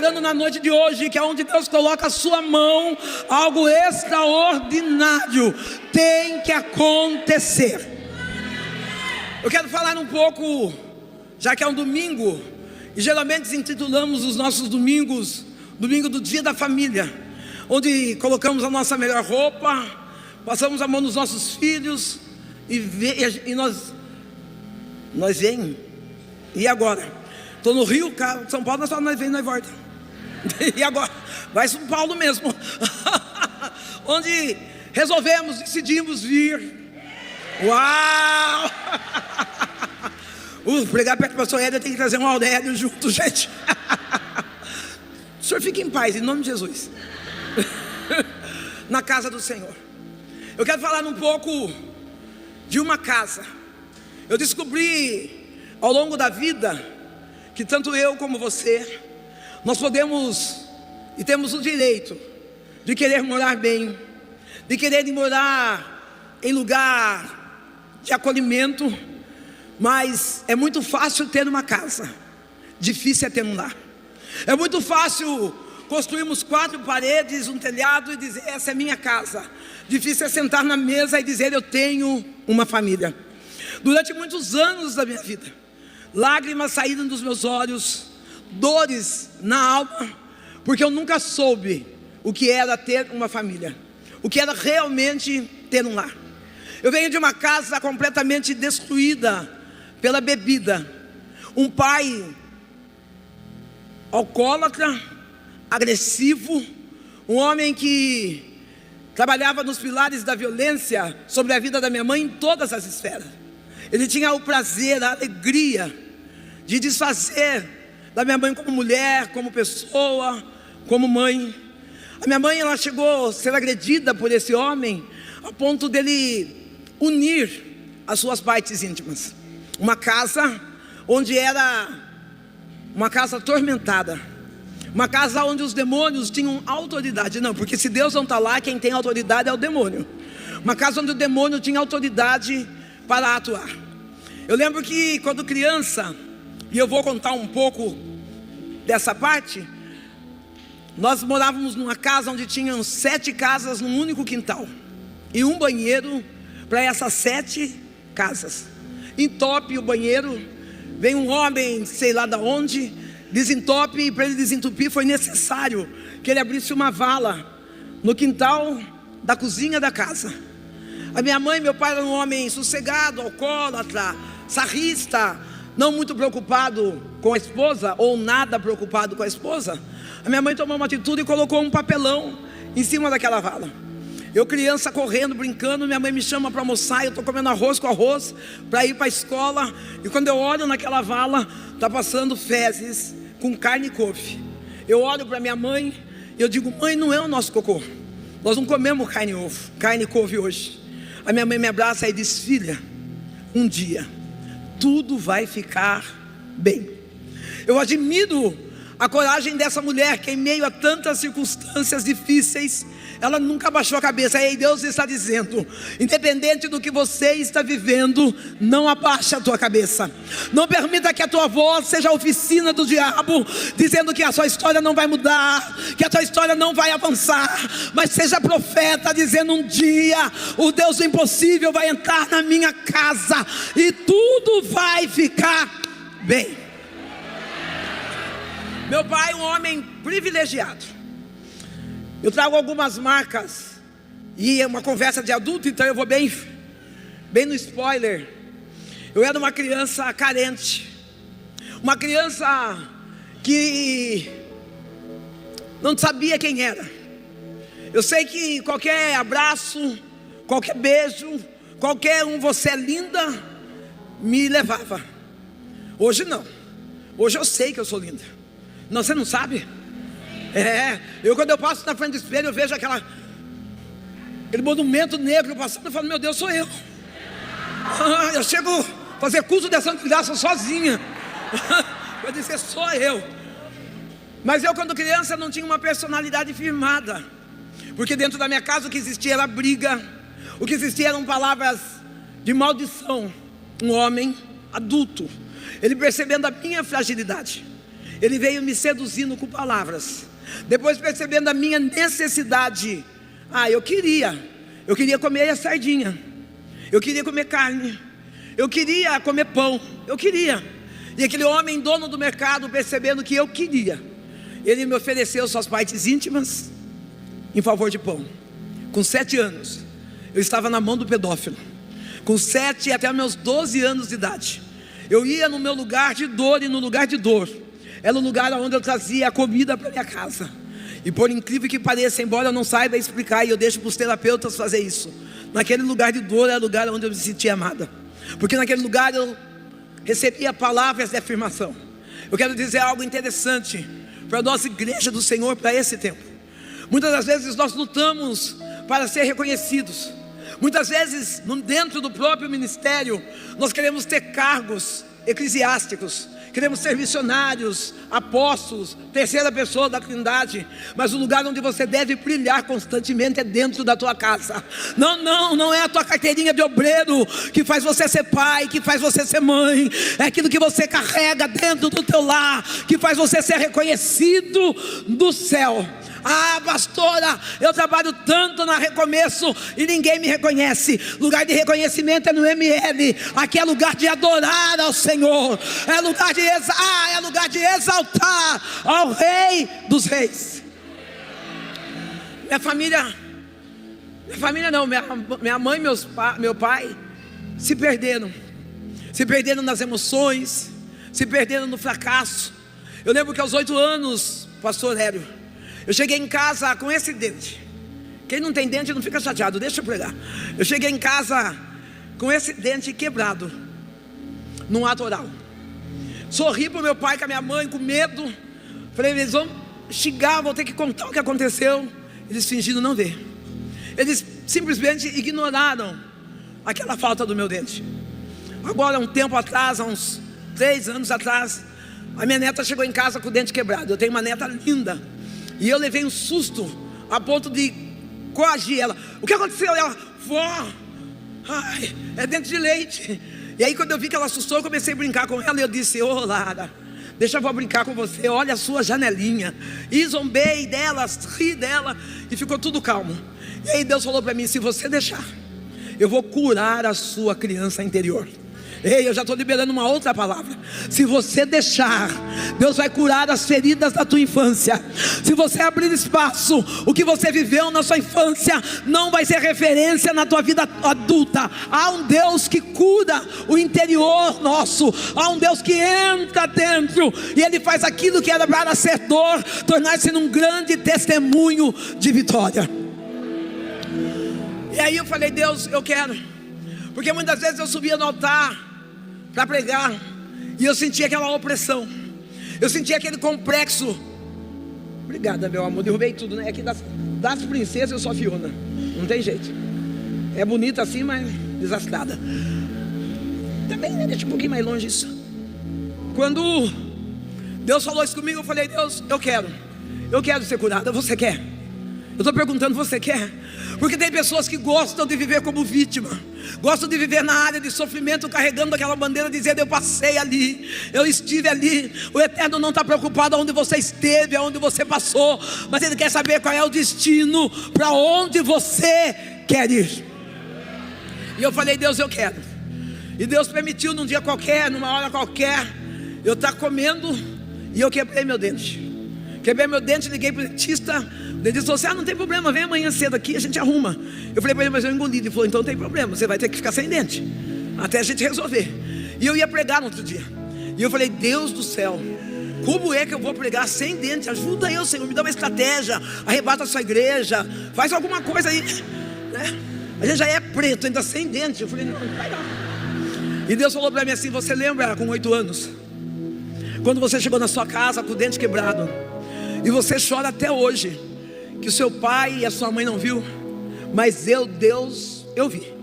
declarando na noite de hoje que aonde Deus coloca a sua mão, algo extraordinário tem que acontecer. Eu quero falar um pouco, já que é um domingo, e geralmente intitulamos os nossos domingos, domingo do dia da família, onde colocamos a nossa melhor roupa, passamos a mão nos nossos filhos, e nós vem. E agora? Estou no Rio, São Paulo, nós vem, nós volta. E agora? Vai São Paulo mesmo. Onde decidimos vir. Uau! Pregar perto do pastor Hélio, tem que trazer um Aurélio junto, gente. O senhor fique em paz, em nome de Jesus. Na casa do Senhor. Eu quero falar um pouco de uma casa. Eu descobri ao longo da vida que tanto eu como você, nós podemos e temos o direito de querer morar bem, de querer morar em lugar de acolhimento, mas é muito fácil ter uma casa, difícil é ter um lar. É muito fácil construirmos 4 paredes, um telhado e dizer: essa é minha casa. Difícil é sentar na mesa e dizer: eu tenho uma família. Durante muitos anos da minha vida, lágrimas saíram dos meus olhos, dores na alma, porque eu nunca soube o que era ter uma família, o que era realmente ter um lar. Eu venho de uma casa completamente destruída pela bebida, um pai alcoólatra, agressivo, um homem que trabalhava nos pilares da violência sobre a vida da minha mãe em todas as esferas. Ele tinha o prazer, a alegria de desfazer da minha mãe como mulher, como pessoa, como mãe. A minha mãe, ela chegou a ser agredida por esse homem a ponto dele unir as suas partes íntimas. Uma casa onde era uma casa atormentada, uma casa onde os demônios tinham autoridade. Não, porque se Deus não está lá, quem tem autoridade é o demônio. Uma casa onde o demônio tinha autoridade para atuar. Eu lembro que quando criança, e eu vou contar um pouco dessa parte, nós morávamos numa casa onde tinham 7 casas num único quintal, e um banheiro para essas 7 casas. Entope o banheiro, vem um homem, sei lá de onde, desentope, e para ele desentupir foi necessário que ele abrisse uma vala no quintal da cozinha da casa. A minha mãe e meu pai eram um homem sossegado, alcoólatra, sarrista, não muito preocupado com a esposa, ou nada preocupado com a esposa. A minha mãe tomou uma atitude e colocou um papelão em cima daquela vala. Eu criança correndo, brincando, minha mãe me chama para almoçar, eu estou comendo arroz com arroz para ir para a escola, e quando eu olho naquela vala, está passando fezes com carne e couve. Eu olho para minha mãe e eu digo: mãe, não é o nosso cocô, nós não comemos carne e couve hoje. A minha mãe me abraça e diz: filha, um dia tudo vai ficar bem. Eu admiro a coragem dessa mulher que em meio a tantas circunstâncias difíceis, ela nunca baixou a cabeça. E Deus está dizendo: independente do que você está vivendo, não abaixe a tua cabeça. Não permita que a tua voz seja a oficina do diabo, dizendo que a sua história não vai mudar, que a tua história não vai avançar. Mas seja profeta, dizendo: um dia o Deus do impossível vai entrar na minha casa e tudo vai ficar bem. Meu pai, um homem privilegiado. Eu trago algumas marcas, e é uma conversa de adulto, então eu vou bem no spoiler. Eu era uma criança carente, uma criança que não sabia quem era. Eu sei que qualquer abraço, qualquer beijo, qualquer você é linda, me levava. Hoje não, hoje eu sei que eu sou linda. Não, você não sabe? Quando eu passo na frente do espelho, eu vejo aquele monumento negro passando, eu falo: meu Deus, sou eu. Eu chego a fazer curso de ação de graça sozinha. Eu disse: sou eu. Mas eu, quando criança, não tinha uma personalidade firmada, porque dentro da minha casa o que existia era briga, o que existia eram palavras de maldição. Um homem adulto, ele percebendo a minha fragilidade, Ele veio me seduzindo com palavras. Depois, percebendo a minha necessidade, eu queria comer a sardinha, eu queria comer carne, eu queria comer pão, E aquele homem, dono do mercado, percebendo que eu queria, ele me ofereceu suas partes íntimas em favor de pão. Com 7 anos, eu estava na mão do pedófilo. Com 7 até meus 12 anos de idade, eu ia no meu lugar de dor, e no lugar de dor era o lugar onde eu trazia a comida para minha casa. E por incrível que pareça, embora eu não saiba explicar, e eu deixo para os terapeutas fazer isso, naquele lugar de dor era o lugar onde eu me sentia amada, porque naquele lugar eu recebia palavras de afirmação. Eu quero dizer algo interessante para a nossa igreja do Senhor, para esse tempo. Muitas das vezes nós lutamos para ser reconhecidos. Muitas vezes, dentro do próprio ministério, nós queremos ter cargos eclesiásticos, queremos ser missionários, apóstolos, terceira pessoa da Trindade. Mas o lugar onde você deve brilhar constantemente é dentro da tua casa. Não é a tua carteirinha de obreiro que faz você ser pai, que faz você ser mãe. É aquilo que você carrega dentro do teu lar, que faz você ser reconhecido do céu. Pastora, eu trabalho tanto na Recomeço e ninguém me reconhece. Lugar de reconhecimento é no ML. Aqui é lugar de adorar ao Senhor, é lugar de exaltar ao Rei dos Reis. Minha família não, minha mãe e meu pai se perderam nas emoções, se perderam no fracasso. Eu lembro que aos 8 anos, pastor Hélio, eu cheguei em casa com esse dente. Quem não tem dente não fica chateado, deixa eu pregar. Eu cheguei em casa com esse dente quebrado, num ato oral. Sorri para o meu pai e para a minha mãe com medo. Falei, eles vão xingar, vou ter que contar o que aconteceu. Eles fingiram não ver. Eles simplesmente ignoraram aquela falta do meu dente. Agora, um tempo atrás, há uns 3 anos atrás, a minha neta chegou em casa com o dente quebrado. Eu tenho uma neta linda, e eu levei um susto a ponto de coagir ela. O que aconteceu? Ela, vó, é dente de leite. E aí quando eu vi que ela assustou, eu comecei a brincar com ela. E eu disse, Lara, deixa a vó brincar com você, olha a sua janelinha. E zombei dela, ri dela, e ficou tudo calmo. E aí Deus falou para mim, se você deixar, eu vou curar a sua criança interior. Ei, eu já estou liberando uma outra palavra. Se você deixar, Deus vai curar as feridas da tua infância. Se você abrir espaço, o que você viveu na sua infância não vai ser referência na tua vida adulta. Há um Deus que cura o interior nosso. Há um Deus que entra dentro e Ele faz aquilo que era para ser dor tornar-se num grande testemunho de vitória. E aí eu falei, Deus, eu quero. Porque muitas vezes eu subia no altar para pregar, e eu sentia aquela opressão, eu sentia aquele complexo. Obrigada, meu amor, derrubei tudo, né? Aqui das princesas eu sou a Fiona, não tem jeito. É bonita assim, mas desastrada. Também, né? Deixa um pouquinho mais longe isso. Quando Deus falou isso comigo, eu falei, Deus, eu quero ser curada. Você quer? Eu estou perguntando, você quer? Porque tem pessoas que gostam de viver como vítima, gostam de viver na área de sofrimento, carregando aquela bandeira, dizendo, eu passei ali, eu estive ali. O Eterno não está preocupado aonde você esteve, aonde você passou, mas Ele quer saber qual é o destino, para onde você quer ir. E eu falei, Deus, eu quero. E Deus permitiu num dia qualquer, numa hora qualquer, eu estar comendo e eu quebrei meu dente. Quebrei meu dente, liguei para o dentista. O dentista falou assim, não tem problema, vem amanhã cedo aqui, a gente arruma. Eu falei para ele, mas eu engoli. Ele falou, então não tem problema, você vai ter que ficar sem dente até a gente resolver. E eu ia pregar no outro dia. E eu falei, Deus do céu, como é que eu vou pregar sem dente? Ajuda eu, Senhor, me dá uma estratégia, arrebata a sua igreja, faz alguma coisa aí, né? A gente já é preto, ainda sem dente. Eu falei, não vai dar. E Deus falou para mim assim, você lembra com 8 anos, quando você chegou na sua casa com o dente quebrado, e você chora até hoje, que o seu pai e a sua mãe não viu, mas eu, Deus, eu vi.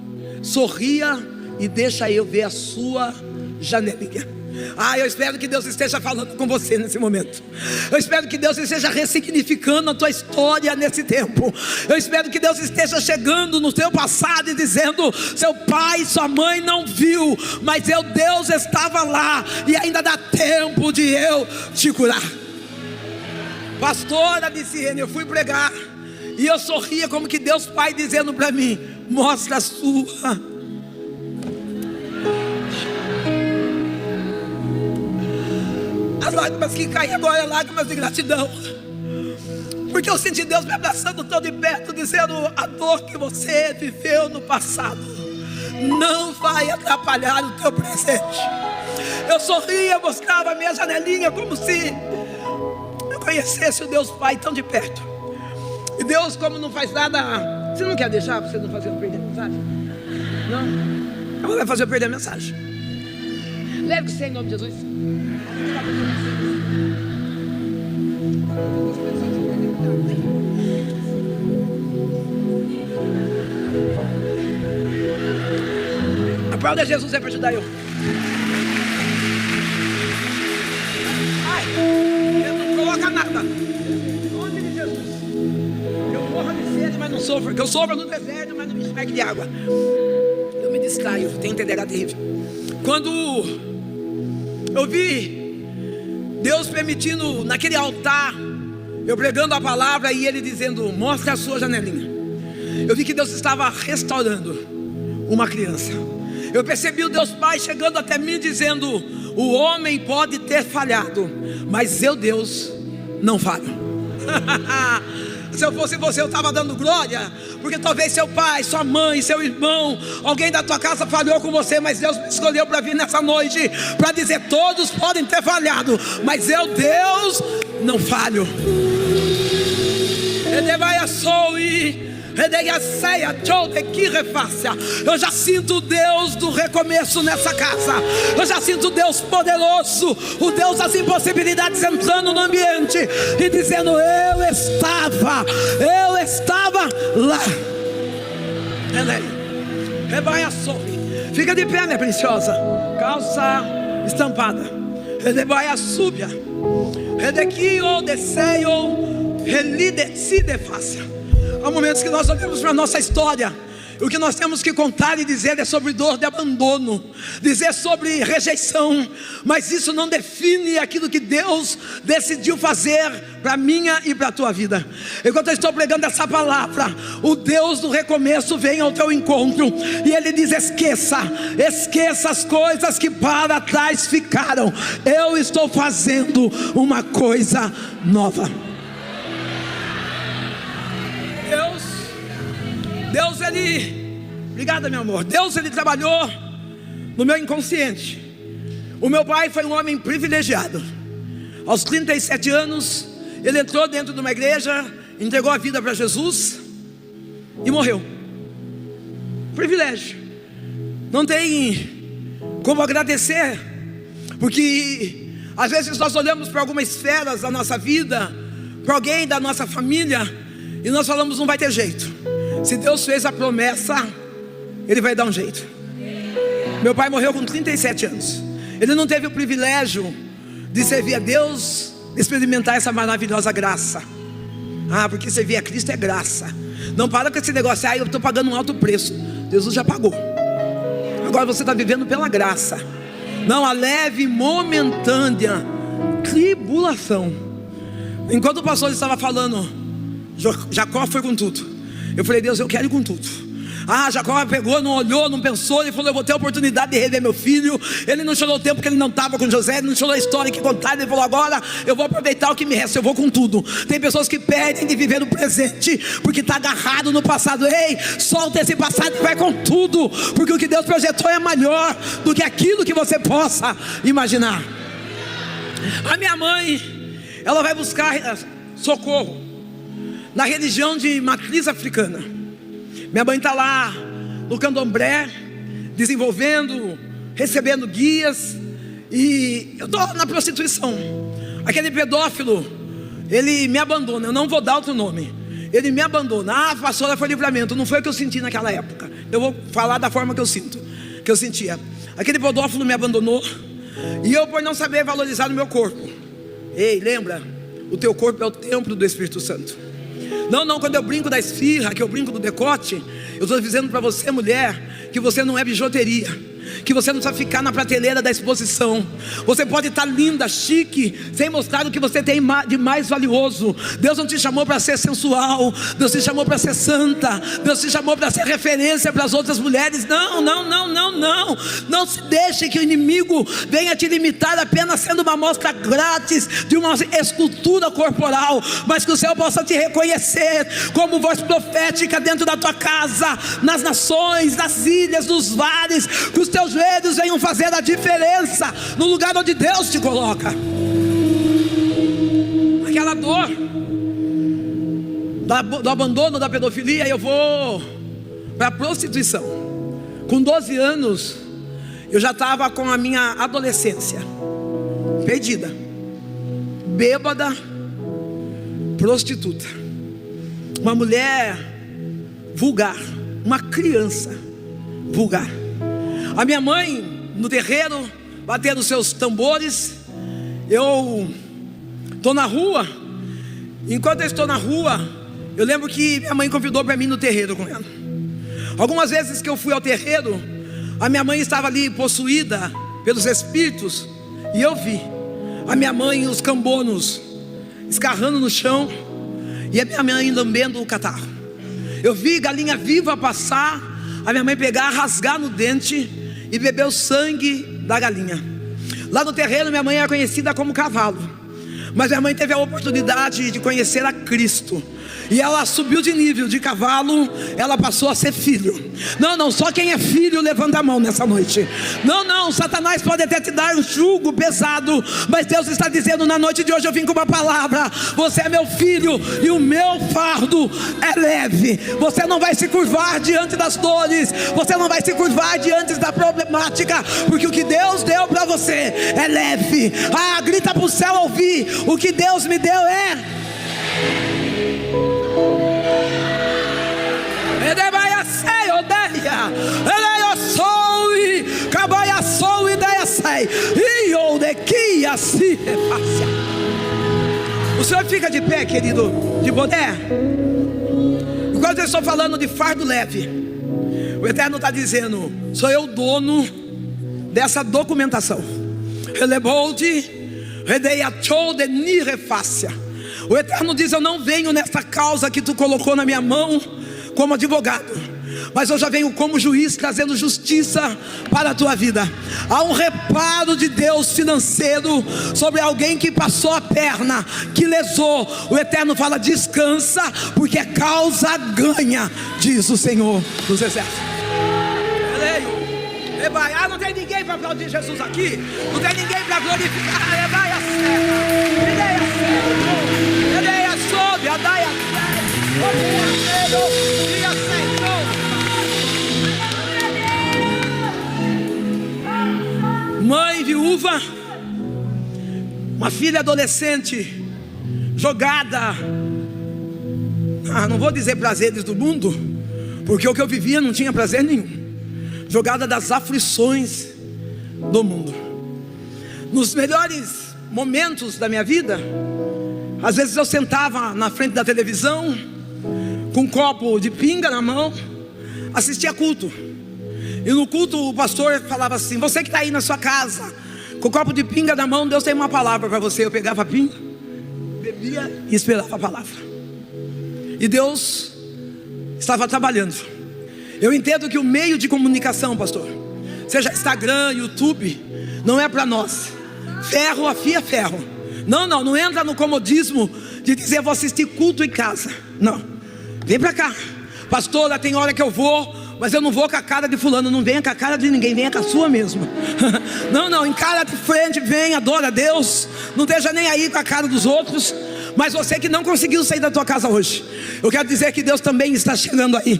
Sorria e deixa eu ver a sua janelinha. Eu espero que Deus esteja falando com você nesse momento. Eu espero que Deus esteja ressignificando a tua história nesse tempo. Eu espero que Deus esteja chegando no teu passado e dizendo: seu pai, sua mãe não viu, mas Deus estava lá, e ainda dá tempo de eu te curar. Pastora Diciene, eu fui pregar e eu sorria como que Deus Pai dizendo para mim: mostra a sua. As lágrimas que caem agora, lágrimas de gratidão, porque eu senti Deus me abraçando tão de perto, dizendo: a dor que você viveu no passado não vai atrapalhar o teu presente. Eu sorria, mostrava a minha janelinha como se eu conhecesse o Deus Pai tão de perto. E Deus, como não faz nada, você não quer deixar você não fazer eu perder a mensagem? Não? Ela vai fazer eu perder a mensagem. Leve você em nome de Jesus. Aplauda Jesus aí para ajudar eu. Não coloca nada. Em nome de Jesus. Eu morro de sede, mas não sofro. Porque eu sofro no deserto, mas não me enxergo de água. Eu me distraio, tenho TDAH terrível. Quando eu vi Deus permitindo naquele altar, eu pregando a palavra e Ele dizendo: mostre a sua janelinha, eu vi que Deus estava restaurando uma criança. Eu percebi o Deus Pai chegando até mim dizendo: o homem pode ter falhado, mas Deus não falho. Se eu fosse você, eu estava dando glória, porque talvez seu pai, sua mãe, seu irmão, alguém da tua casa falhou com você, mas Deus me escolheu para vir nessa noite para dizer: todos podem ter falhado, mas Deus não falho. Eu já sinto o Deus do recomeço nessa casa. Eu já sinto o Deus poderoso, o Deus das impossibilidades entrando no ambiente e dizendo: eu estava lá. Fica de pé, minha preciosa. Calça estampada. Súbia. Há momentos que nós olhamos para a nossa história, o que nós temos que contar e dizer é sobre dor de abandono, dizer sobre rejeição, mas isso não define aquilo que Deus decidiu fazer para a minha e para a tua vida. Enquanto eu estou pregando essa palavra, o Deus do recomeço vem ao teu encontro e Ele diz: esqueça as coisas que para trás ficaram, eu estou fazendo uma coisa nova. Deus, obrigada, meu amor. Deus, Ele trabalhou no meu inconsciente. O meu pai foi um homem privilegiado. Aos 37 anos, ele entrou dentro de uma igreja, entregou a vida para Jesus e morreu. Privilégio. Não tem como agradecer, porque às vezes nós olhamos para algumas esferas da nossa vida, para alguém da nossa família, e nós falamos: não vai ter jeito. Se Deus fez a promessa, Ele vai dar um jeito. Meu pai morreu com 37 anos. Ele não teve o privilégio de servir a Deus, de experimentar essa maravilhosa graça. Porque servir a Cristo é graça. Não para com esse negócio: eu estou pagando um alto preço. Jesus já pagou. Agora você está vivendo pela graça. Não, a leve e momentânea tribulação. Enquanto o pastor estava falando, Jacó foi com tudo. Eu falei: Deus, eu quero ir com tudo. Jacó pegou, não olhou, não pensou. Ele falou: eu vou ter a oportunidade de rever meu filho. Ele não chorou o tempo que ele não estava com José. Ele não chorou a história que contaram. Ele falou: agora eu vou aproveitar o que me resta, eu vou com tudo. Tem pessoas que perdem de viver o presente porque está agarrado no passado. Ei, solta esse passado e vai com tudo, porque o que Deus projetou é maior do que aquilo que você possa imaginar. A minha mãe, ela vai buscar socorro na religião de matriz africana. Minha mãe está lá no candomblé, desenvolvendo, recebendo guias. E eu estou na prostituição. Aquele pedófilo, ele me abandona. Eu não vou dar outro nome. Ele me abandona. Pastora, foi livramento. Não foi o que eu senti naquela época. Eu vou falar da forma que eu sinto, que eu sentia. Aquele pedófilo me abandonou. E eu, por não saber valorizar o meu corpo. Ei, lembra? O teu corpo é o templo do Espírito Santo. Não, quando eu brinco da esfirra, que eu brinco do decote, eu estou dizendo para você, mulher, que você não é bijuteria, que você não precisa ficar na prateleira da exposição. Você pode estar linda, chique, sem mostrar o que você tem de mais valioso. Deus não te chamou para ser sensual, Deus te chamou para ser santa, Deus te chamou para ser referência para as outras mulheres. Não se deixe que o inimigo venha te limitar apenas sendo uma amostra grátis de uma escultura corporal, mas que o Senhor possa te reconhecer como voz profética dentro da tua casa, nas nações, nas ilhas, nos vales, que os teus joelhos venham fazer a diferença no lugar onde Deus te coloca. Aquela dor do abandono, da pedofilia, eu vou para a prostituição. Com 12 anos eu já estava com a minha adolescência perdida, bêbada, prostituta, uma mulher vulgar, uma criança vulgar. A minha mãe no terreiro batendo seus tambores. Eu estou na rua. Enquanto eu estou na rua, eu lembro que minha mãe convidou para mim no terreiro com ela. Algumas vezes que eu fui ao terreiro, a minha mãe estava ali possuída pelos espíritos, e eu vi a minha mãe e os cambonos escarrando no chão, e a minha mãe lambendo o catarro. Eu vi galinha viva passar, a minha mãe pegar, rasgar no dente e beber o sangue da galinha. Lá no terreno minha mãe era conhecida como cavalo, mas minha mãe teve a oportunidade de conhecer a Cristo, e ela subiu de nível, de cavalo ela passou a ser filho. Não, só quem é filho levanta a mão nessa noite. Não, Satanás pode até te dar um jugo pesado, mas Deus está dizendo na noite de hoje: eu vim com uma palavra, você é meu filho e o meu fardo é leve. Você não vai se curvar diante das dores, você não vai se curvar diante da problemática, porque o que Deus deu para você é leve. Grita para o céu ouvir: o que Deus me deu é... O senhor fica de pé, querido, de boné. Enquanto eu estou falando de fardo leve, o Eterno está dizendo: sou eu o dono dessa documentação. O Eterno diz: eu não venho nessa causa que tu colocou na minha mão como advogado, mas eu já venho como juiz, trazendo justiça para a tua vida. Há um reparo de Deus financeiro sobre alguém que passou a perna, que lesou. O Eterno fala: descansa, porque é causa ganha, diz o Senhor dos Exércitos. Não tem ninguém para aplaudir Jesus aqui, não tem ninguém para glorificar. Mãe viúva, uma filha adolescente jogada, não vou dizer prazeres do mundo, porque o que eu vivia não tinha prazer nenhum, jogada das aflições do mundo. Nos melhores momentos da minha vida, às vezes eu sentava na frente da televisão com um copo de pinga na mão, assistia culto. E no culto o pastor falava assim: você que está aí na sua casa com o copo de pinga na mão, Deus tem uma palavra para você. Eu pegava a pinga, bebia e esperava a palavra. E Deus estava trabalhando. Eu entendo que o meio de comunicação, pastor, seja Instagram, YouTube, não é para nós. Ferro afia ferro. Não entra no comodismo de dizer: vou assistir culto em casa. Não, vem para cá, pastora, tem hora que eu vou, mas eu não vou com a cara de fulano. Não venha com a cara de ninguém, venha com a sua mesmo. Não, encara de frente, vem, adora a Deus. Não esteja nem aí com a cara dos outros. Mas você que não conseguiu sair da tua casa hoje, eu quero dizer que Deus também está chegando aí.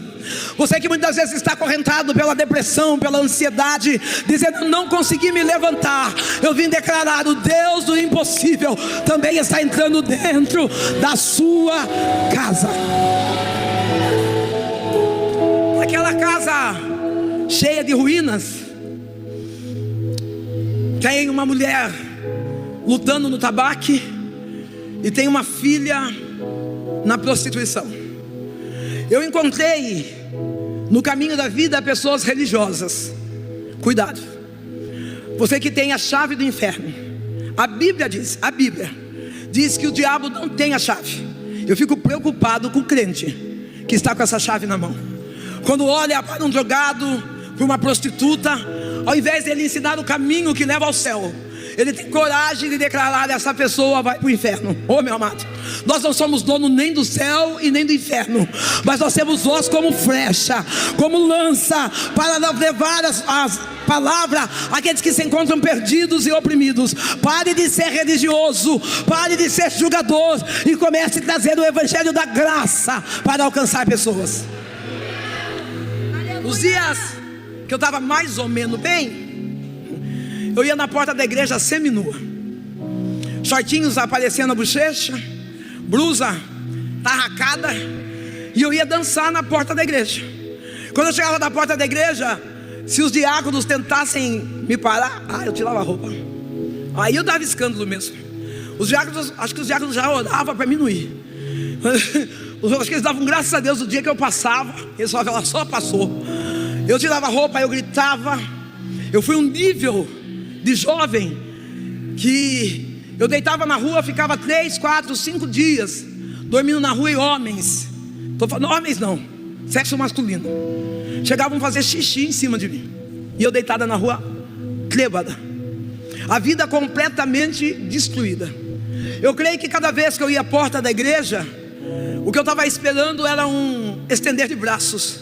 Você que muitas vezes está acorrentado pela depressão, pela ansiedade, dizendo: não consegui me levantar. Eu vim declarar: o Deus do impossível também está entrando dentro da sua casa. Aquela casa cheia de ruínas, tem uma mulher lutando no tabaco e tem uma filha na prostituição. Eu encontrei no caminho da vida pessoas religiosas. Cuidado, você que tem a chave do inferno. A Bíblia diz que o diabo não tem a chave. Eu fico preocupado com o crente que está com essa chave na mão. Quando olha para um drogado, para uma prostituta, ao invés de ele ensinar o caminho que leva ao céu, ele tem coragem de declarar: essa pessoa vai para o inferno. Oh, meu amado, nós não somos dono nem do céu e nem do inferno, mas nós temos voz como flecha, como lança, para levar as palavras àqueles que se encontram perdidos e oprimidos. Pare de ser religioso, pare de ser julgador e comece a trazer o evangelho da graça para alcançar pessoas. Os dias que eu estava mais ou menos bem, eu ia na porta da igreja seminua, shortinhos aparecendo a bochecha, blusa tarracada, e eu ia dançar na porta da igreja. Quando eu chegava na porta da igreja, se os diáconos tentassem me parar, eu tirava a roupa. Aí eu dava escândalo mesmo. Os diáconos, acho que os diáconos já oravam para mim não ir. Acho que eles davam graças a Deus o dia que eu passava. Eles falavam: ela só passou. Eu tirava a roupa, eu gritava. Eu fui um nível de jovem que eu deitava na rua, ficava 3, 4, 5 dias dormindo na rua, e homens, tô falando homens não, sexo masculino, chegavam a fazer xixi em cima de mim, e eu deitada na rua, clébada, a vida completamente destruída. Eu creio que cada vez que eu ia à porta da igreja, o que eu estava esperando era um estender de braços,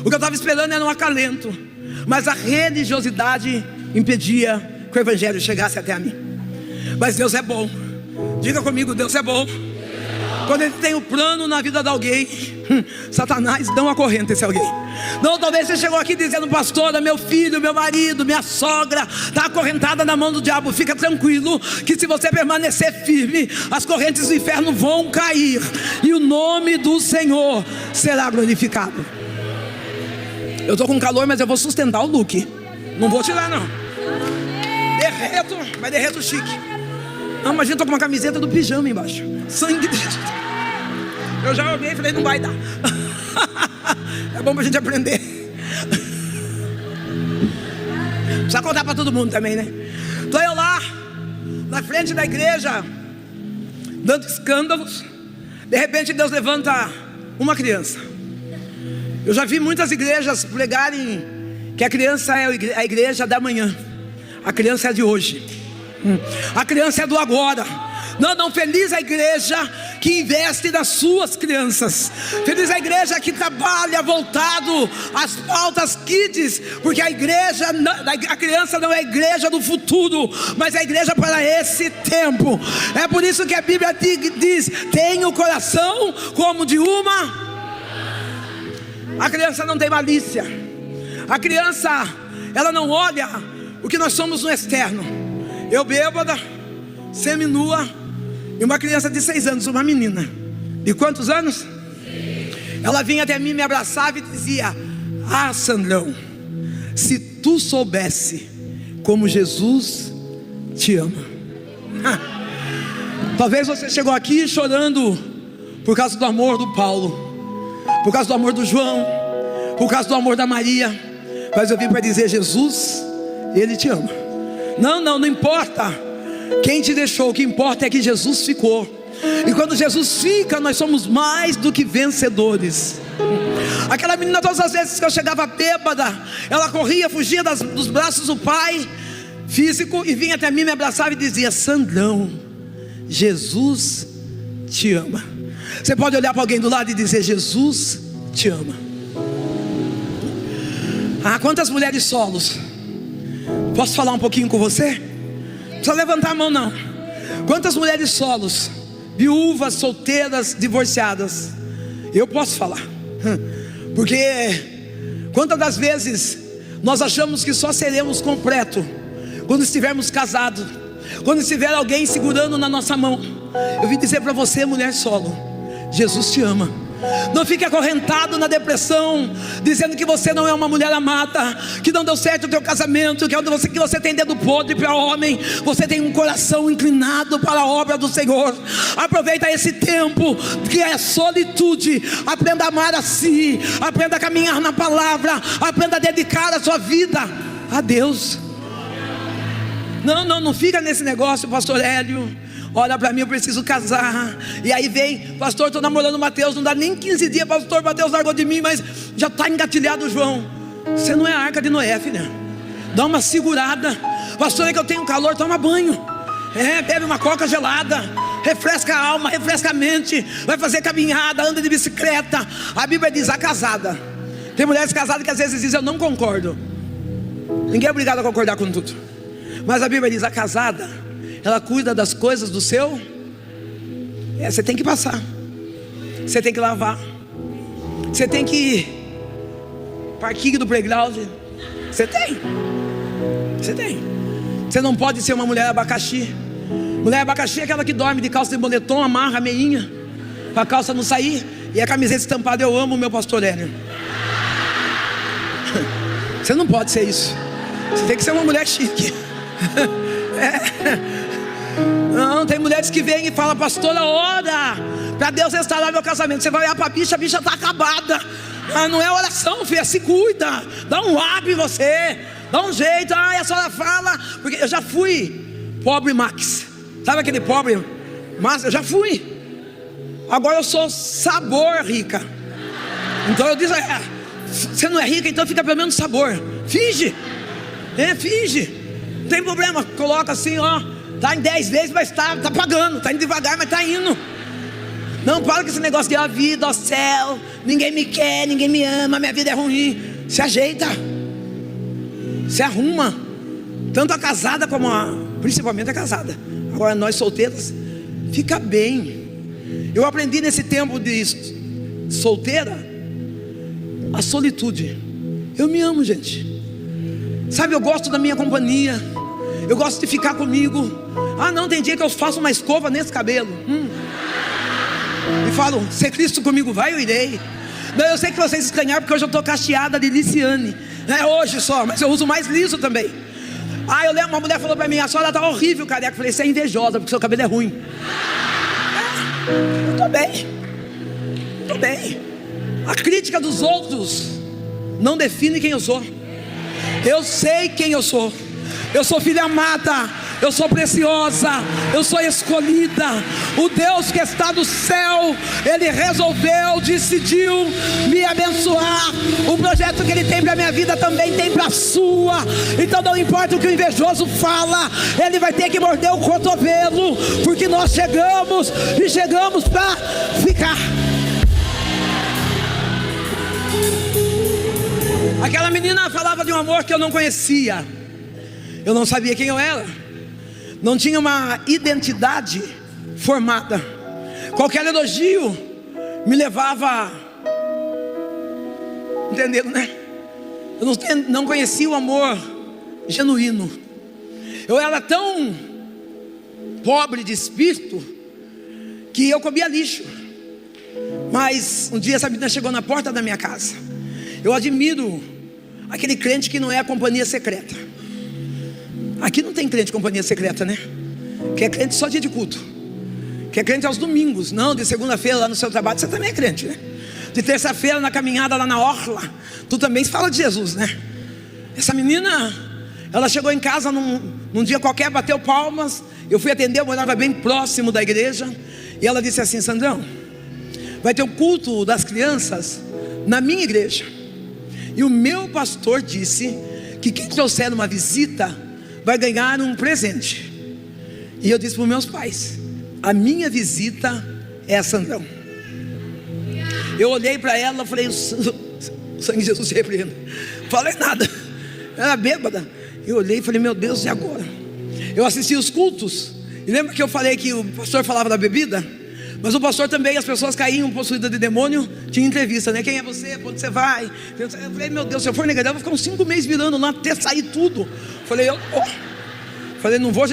o que eu estava esperando era um acalento, mas a religiosidade impedia que o evangelho chegasse até a mim. Mas Deus é bom. Diga comigo: Deus é bom. Quando Ele tem um plano na vida de alguém, Satanás dá uma corrente esse alguém. Não, talvez você chegou aqui dizendo: pastora, meu filho, meu marido, minha sogra está acorrentada na mão do diabo. Fica tranquilo, que se você permanecer firme, as correntes do inferno vão cair, e o nome do Senhor será glorificado. Eu estou com calor, mas eu vou sustentar o look, não vou tirar não. Derreto, mas derreto chique. Não, imagina, estou com uma camiseta do pijama embaixo. Sangue de Jesus. Eu já olhei e falei: não vai dar. É bom pra gente aprender. Precisa contar para todo mundo também, né? Estou eu lá, na frente da igreja, dando escândalos. De repente Deus levanta uma criança. Eu já vi muitas igrejas pregarem que a criança é a igreja da manhã. A criança é de hoje. A criança é do agora. Não, feliz a igreja que investe nas suas crianças. Feliz a igreja que trabalha voltado às pautas kids, porque a criança não é a igreja do futuro, mas é a igreja para esse tempo. É por isso que a Bíblia diz: tem o coração como de uma. A criança não tem malícia. A criança, ela não olha o que nós somos no externo. Eu bêbada, seminua, e uma criança de 6 anos, uma menina. De quantos anos? Ela vinha até mim, me abraçava e dizia: Sandrão, se tu soubesse como Jesus te ama. Talvez você chegou aqui chorando por causa do amor do Paulo, por causa do amor do João, por causa do amor da Maria. Mas eu vim para dizer: Jesus, Ele te ama. Não importa quem te deixou, o que importa é que Jesus ficou. E quando Jesus fica, nós somos mais do que vencedores. Aquela menina, todas as vezes que eu chegava bêbada, ela corria, fugia dos braços do pai físico, e vinha até mim, me abraçava e dizia: Sandrão, Jesus te ama. Você pode olhar para alguém do lado e dizer: Jesus te ama. Quantas mulheres solos? Posso falar um pouquinho com você? Não precisa levantar a mão não. Quantas mulheres solos, viúvas, solteiras, divorciadas? Eu posso falar, porque quantas das vezes nós achamos que só seremos completo quando estivermos casados, quando estiver alguém segurando na nossa mão. Eu vim dizer para você, mulher solo: Jesus te ama. Não fique acorrentado na depressão, dizendo que você não é uma mulher amada, que não deu certo o teu casamento, que você tem dedo podre para homem. Você tem um coração inclinado para a obra do Senhor. Aproveita esse tempo que é solitude. Aprenda a amar a si, aprenda a caminhar na palavra, aprenda a dedicar a sua vida a Deus. Não fica nesse negócio, pastor Hélio. Olha para mim, eu preciso casar. E aí vem, pastor, estou namorando o Mateus. Não dá nem 15 dias, pastor, o Mateus largou de mim, mas já está engatilhado o João. Você não é a arca de Noé, filha. Dá uma segurada. Pastor, é que eu tenho calor, toma banho. Bebe uma coca gelada, refresca a alma, refresca a mente. Vai fazer caminhada, anda de bicicleta. A Bíblia diz, a casada. Tem mulheres casadas que às vezes dizem, eu não concordo. Ninguém é obrigado a concordar com tudo. Mas a Bíblia diz, a casada, ela cuida das coisas do seu. Você tem que passar, você tem que lavar, você tem que ir parquinho do playground. Você tem. Você não pode ser uma mulher abacaxi. Mulher abacaxi é aquela que dorme de calça de moletom, amarra a meinha para a calça não sair, e a camiseta estampada, eu amo o meu pastor Hélio. Você não pode ser isso. Você tem que ser uma mulher chique. Não, tem mulheres que vêm e falam, pastora, ora para Deus restaurar meu casamento. Você vai olhar para a bicha está acabada. Não é oração, filha, se cuida. Dá um up em você, dá um jeito. E a senhora fala, porque eu já fui pobre Max. Sabe aquele pobre Max? Eu já fui. Agora eu sou sabor rica. Então eu disse, você não é rica, então fica pelo menos sabor. Finge. Finge. Não tem problema, coloca assim, tá em 10 vezes, mas tá pagando. Tá indo devagar, mas tá indo. Não para com esse negócio de a vida, ó céu, ninguém me quer, ninguém me ama, minha vida é ruim. Se ajeita, se arruma. Tanto a casada como principalmente a casada. Agora nós solteiras, fica bem. Eu aprendi nesse tempo de solteira a solitude. Eu me amo, gente. Sabe, eu gosto da minha companhia. Eu gosto de ficar comigo. Não, tem dia que eu faço uma escova nesse cabelo. E falo, se Cristo comigo vai, eu irei. Não, eu sei que vocês estranharam, porque hoje eu estou cacheada de Liciane. É hoje só, mas eu uso mais liso também. Eu lembro, uma mulher falou para mim, a senhora está horrível, careca. Eu falei, você é invejosa, porque seu cabelo é ruim. Eu estou bem. A crítica dos outros não define quem eu sou. Eu sei quem eu sou. Eu sou filha amada, eu sou preciosa, eu sou escolhida. O Deus que está do céu, Ele resolveu, decidiu me abençoar. O projeto que Ele tem para a minha vida também tem para a sua. Então não importa o que o invejoso fala, ele vai ter que morder o cotovelo, porque nós chegamos e chegamos para ficar. Aquela menina falava de um amor que eu não conhecia. Eu não sabia quem eu era. Não tinha uma identidade formada. Qualquer elogio me levava, entendendo, né? Eu não conhecia o amor genuíno. Eu era tão pobre de espírito que eu comia lixo. Mas um dia essa menina chegou na porta da minha casa. Eu admiro aquele crente que não é a companhia secreta. Aqui não tem crente de companhia secreta, né? Que é crente só dia de culto, que é crente aos domingos. Não, de segunda-feira lá no seu trabalho você também é crente, né? De terça-feira na caminhada lá na orla, tu também fala de Jesus, né? Essa menina, ela chegou em casa num dia qualquer, bateu palmas. Eu fui atender, eu morava bem próximo da igreja. E ela disse assim, Sandrão, vai ter um culto das crianças na minha igreja. E o meu pastor disse que quem trouxer uma visita vai ganhar um presente. E eu disse para os meus pais, a minha visita é a Sandrão. Eu olhei para ela e falei, o sangue de Jesus se repreenda. Falei nada, era bêbada. Eu olhei e falei, meu Deus, e agora? Eu assisti os cultos. E lembra que eu falei que o pastor falava da bebida? Mas o pastor também, as pessoas caíam possuídas de demônio. Tinha entrevista, né? Quem é você? Para onde você vai? Eu falei, meu Deus, se eu for negado, eu vou ficar uns 5 meses virando lá até sair tudo. Falei, não vou.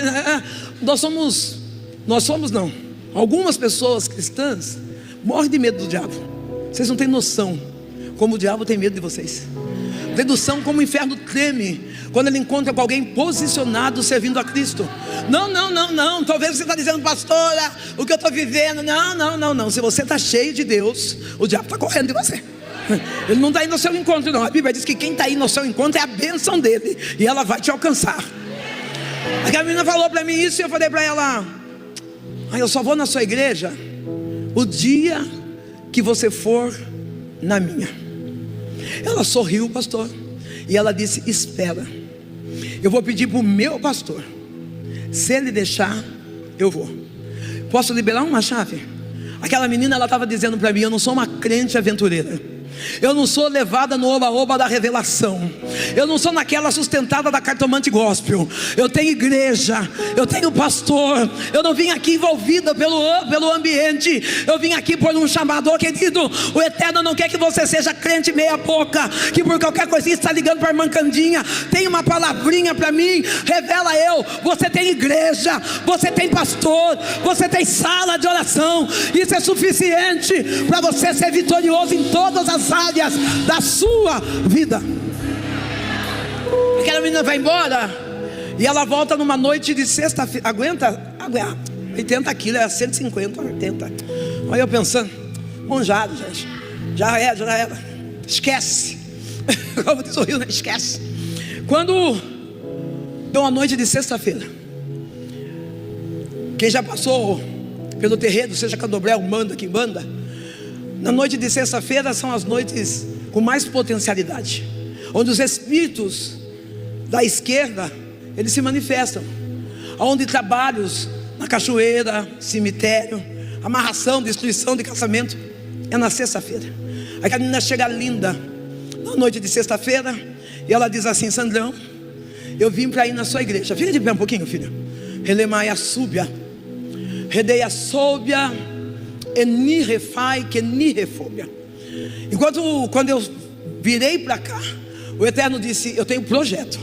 Nós somos não. Algumas pessoas cristãs morrem de medo do diabo. Vocês não têm noção como o diabo tem medo de vocês. Tem noção como o inferno treme quando ele encontra com alguém posicionado servindo a Cristo. Não. Talvez você está dizendo, pastora, o que eu estou vivendo. Não. Se você está cheio de Deus, o diabo está correndo de você. Ele não está indo ao seu encontro, não. A Bíblia diz que quem está indo ao seu encontro é a bênção dele, e ela vai te alcançar. Aquela menina falou para mim isso, e eu falei para ela: eu só vou na sua igreja o dia que você for na minha. Ela sorriu, pastor, e ela disse: espera, eu vou pedir para o meu pastor, se ele deixar, eu vou. Posso liberar uma chave? Aquela menina, ela estava dizendo para mim: eu não sou uma crente aventureira, eu não sou levada no oba-oba da revelação, eu não sou naquela sustentada da cartomante gospel. Eu tenho igreja, eu tenho pastor. Eu não vim aqui envolvida pelo ambiente, eu vim aqui por um chamado. Querido, o Eterno não quer que você seja crente meia boca, que por qualquer coisinha está ligando para a irmã Candinha. Tem uma palavrinha para mim, revela eu. Você tem igreja, você tem pastor, você tem sala de oração. Isso é suficiente para você ser vitorioso em todas as áreas da sua vida. Aquela menina vai embora e ela volta numa noite de sexta-feira. Aguenta 80 quilos, é 150, 80. Olha eu pensando, monjado, gente. Já era. Esquece. Como diz o Rio, né? Esquece. Quando deu uma noite de sexta-feira, quem já passou pelo terreiro, seja Candomblé, Umbanda, Quimbanda, na noite de sexta-feira são as noites com mais potencialidade, onde os espíritos da esquerda, eles se manifestam, onde trabalhos na cachoeira, cemitério, amarração, destruição de casamento, é na sexta-feira. Aí a menina chega linda na noite de sexta-feira e ela diz assim: Sandrão, eu vim para ir na sua igreja. Fica de pé um pouquinho, filha. Relemaia súbia, redeia súbia, enirefai que nirefobia. Quando eu virei para cá, o Eterno disse: eu tenho um projeto.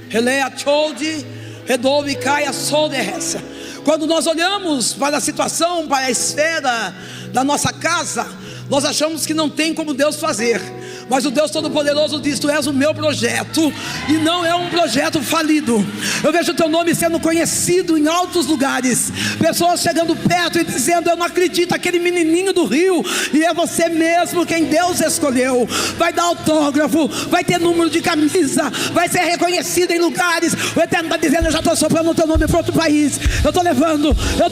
Releia cholde, redoube caia sol de ressa. Quando nós olhamos para a situação, para a esfera da nossa casa, nós achamos que não tem como Deus fazer. Mas o Deus Todo-Poderoso diz: tu és o meu projeto, e não é um projeto falido. Eu vejo o teu nome sendo conhecido em altos lugares, pessoas chegando perto e dizendo: eu não acredito, aquele menininho do Rio. E é você mesmo quem Deus escolheu. Vai dar autógrafo, vai ter número de camisa, vai ser reconhecido em lugares. O Eterno está dizendo: eu já estou soprando o teu nome para outro país. Eu estou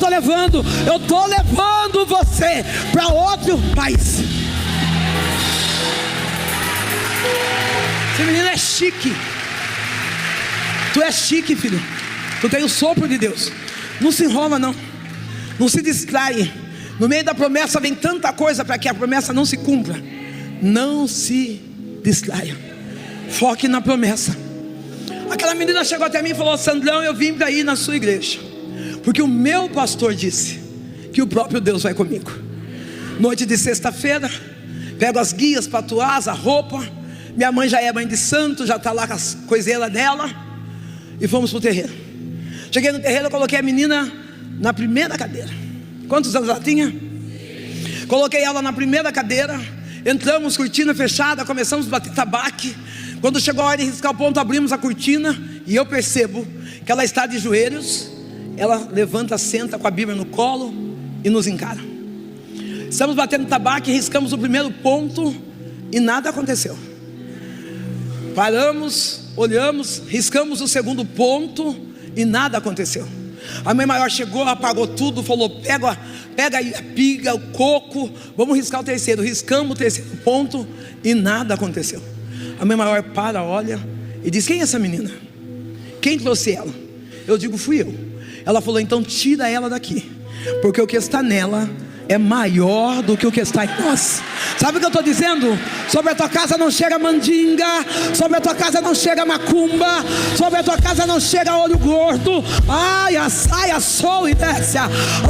levando você para outro país. Esse menino é chique. Tu é chique, filho. Tu tem o sopro de Deus. Não se enrola, não. Não se distrai. No meio da promessa vem tanta coisa para que a promessa não se cumpra. Não se distraia. Foque na promessa. Aquela menina chegou até mim e falou: Sandrão, eu vim para ir na sua igreja, porque o meu pastor disse que o próprio Deus vai comigo. Noite de sexta-feira, pego as guias, patuás, a roupa. Minha mãe já é mãe de santo, já está lá com as coiseiras dela, e fomos para o terreiro. Cheguei no terreiro, eu coloquei a menina na primeira cadeira. Quantos anos ela tinha? Coloquei ela na primeira cadeira. Entramos, cortina fechada, começamos a bater tabaque. Quando chegou a hora de riscar o ponto, abrimos a cortina, e eu percebo que ela está de joelhos. Ela levanta, senta com a Bíblia no colo e nos encara. Estamos batendo tabaque, riscamos o primeiro ponto e nada aconteceu. Paramos, olhamos, riscamos o segundo ponto e nada aconteceu. A mãe maior chegou, apagou tudo, falou: pega aí a piga, o coco, vamos riscar o terceiro. Riscamos o terceiro ponto e nada aconteceu. A mãe maior para, olha e diz: quem é essa menina? Quem trouxe ela? Eu digo: fui eu. Ela falou: então tira ela daqui, porque o que está nela é maior do que o que está em nós. Sabe o que eu estou dizendo? Sobre a tua casa não chega mandinga, sobre a tua casa não chega macumba, sobre a tua casa não chega olho gordo. Ai, a saia, sol e desce.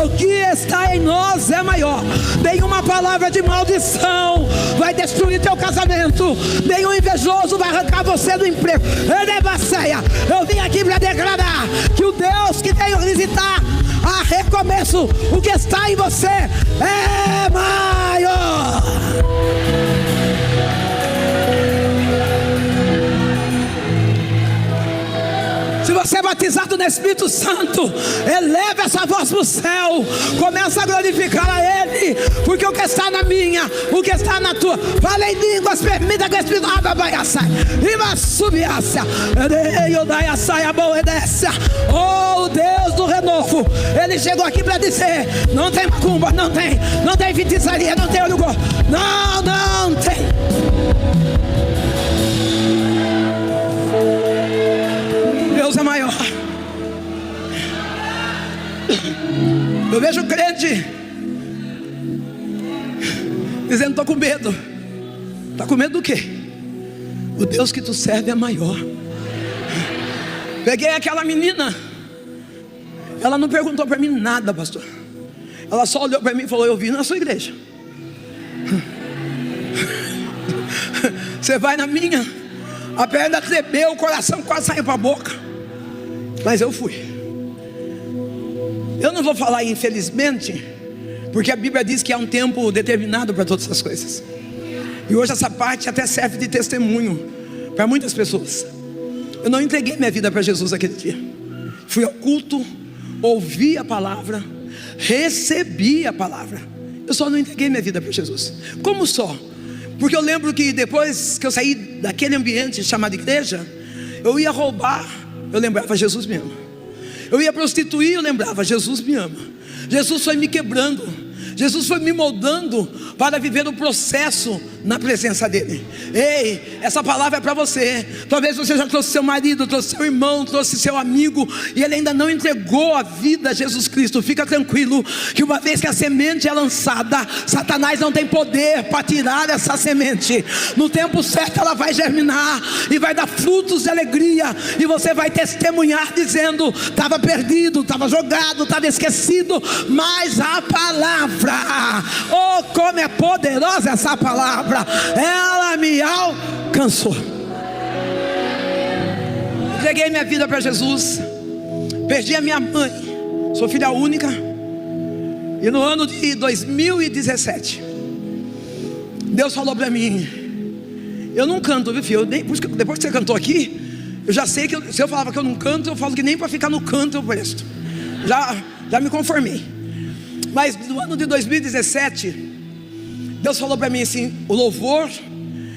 O que está em nós é maior. Nenhuma palavra de maldição vai destruir teu casamento. Nenhum invejoso vai arrancar você do emprego. Eu vim aqui para declarar que o Deus que veio visitar a recomeço, o que está em você é maior. Espírito Santo, eleva essa voz para o céu, começa a glorificar a Ele, porque o que está na minha, o que está na tua, fala em línguas, permita que o Espírito oh Deus do renovo, Ele chegou aqui para dizer: não tem macumba, não tem feitiçaria, não tem olho gordo, não tem. Deus é maior. Eu vejo crente dizendo: estou com medo. Está com medo do quê? O Deus que tu serve é maior. Peguei aquela menina, ela não perguntou para mim nada, pastor. Ela só olhou para mim e falou: eu vim na sua igreja. Você vai na minha. A perna tremeu, o coração quase saiu para a boca. Mas eu fui. Eu não vou falar infelizmente, porque a Bíblia diz que há um tempo determinado para todas essas coisas. E hoje essa parte até serve de testemunho para muitas pessoas. Eu não entreguei minha vida para Jesus aquele dia. Fui ao culto, ouvi a palavra, recebi a palavra. Eu só não entreguei minha vida para Jesus. Como só? Porque eu lembro que depois que eu saí daquele ambiente chamado igreja, eu ia roubar, eu lembrava: Jesus me ama. Eu ia prostituir, eu lembrava: Jesus me ama. Jesus foi me quebrando, Jesus foi me moldando para viver o processo na presença dEle. Ei, essa palavra é para você. Talvez você já trouxe seu marido, trouxe seu irmão, trouxe seu amigo, e ele ainda não entregou a vida a Jesus Cristo. Fica tranquilo, que uma vez que a semente é lançada, Satanás não tem poder para tirar essa semente. No tempo certo ela vai germinar e vai dar frutos de alegria, e você vai testemunhar dizendo: estava perdido, estava jogado, estava esquecido, mas a palavra, oh como é poderosa essa palavra, ela me alcançou. Entreguei minha vida para Jesus, perdi a minha mãe, sou filha única, e no ano de 2017 Deus falou para mim: eu não canto, viu filho? Depois que você cantou aqui, eu já sei que se eu falava que eu não canto, eu falo que nem para ficar no canto eu presto. Já me conformei. Mas no ano de 2017, Deus falou para mim assim: o louvor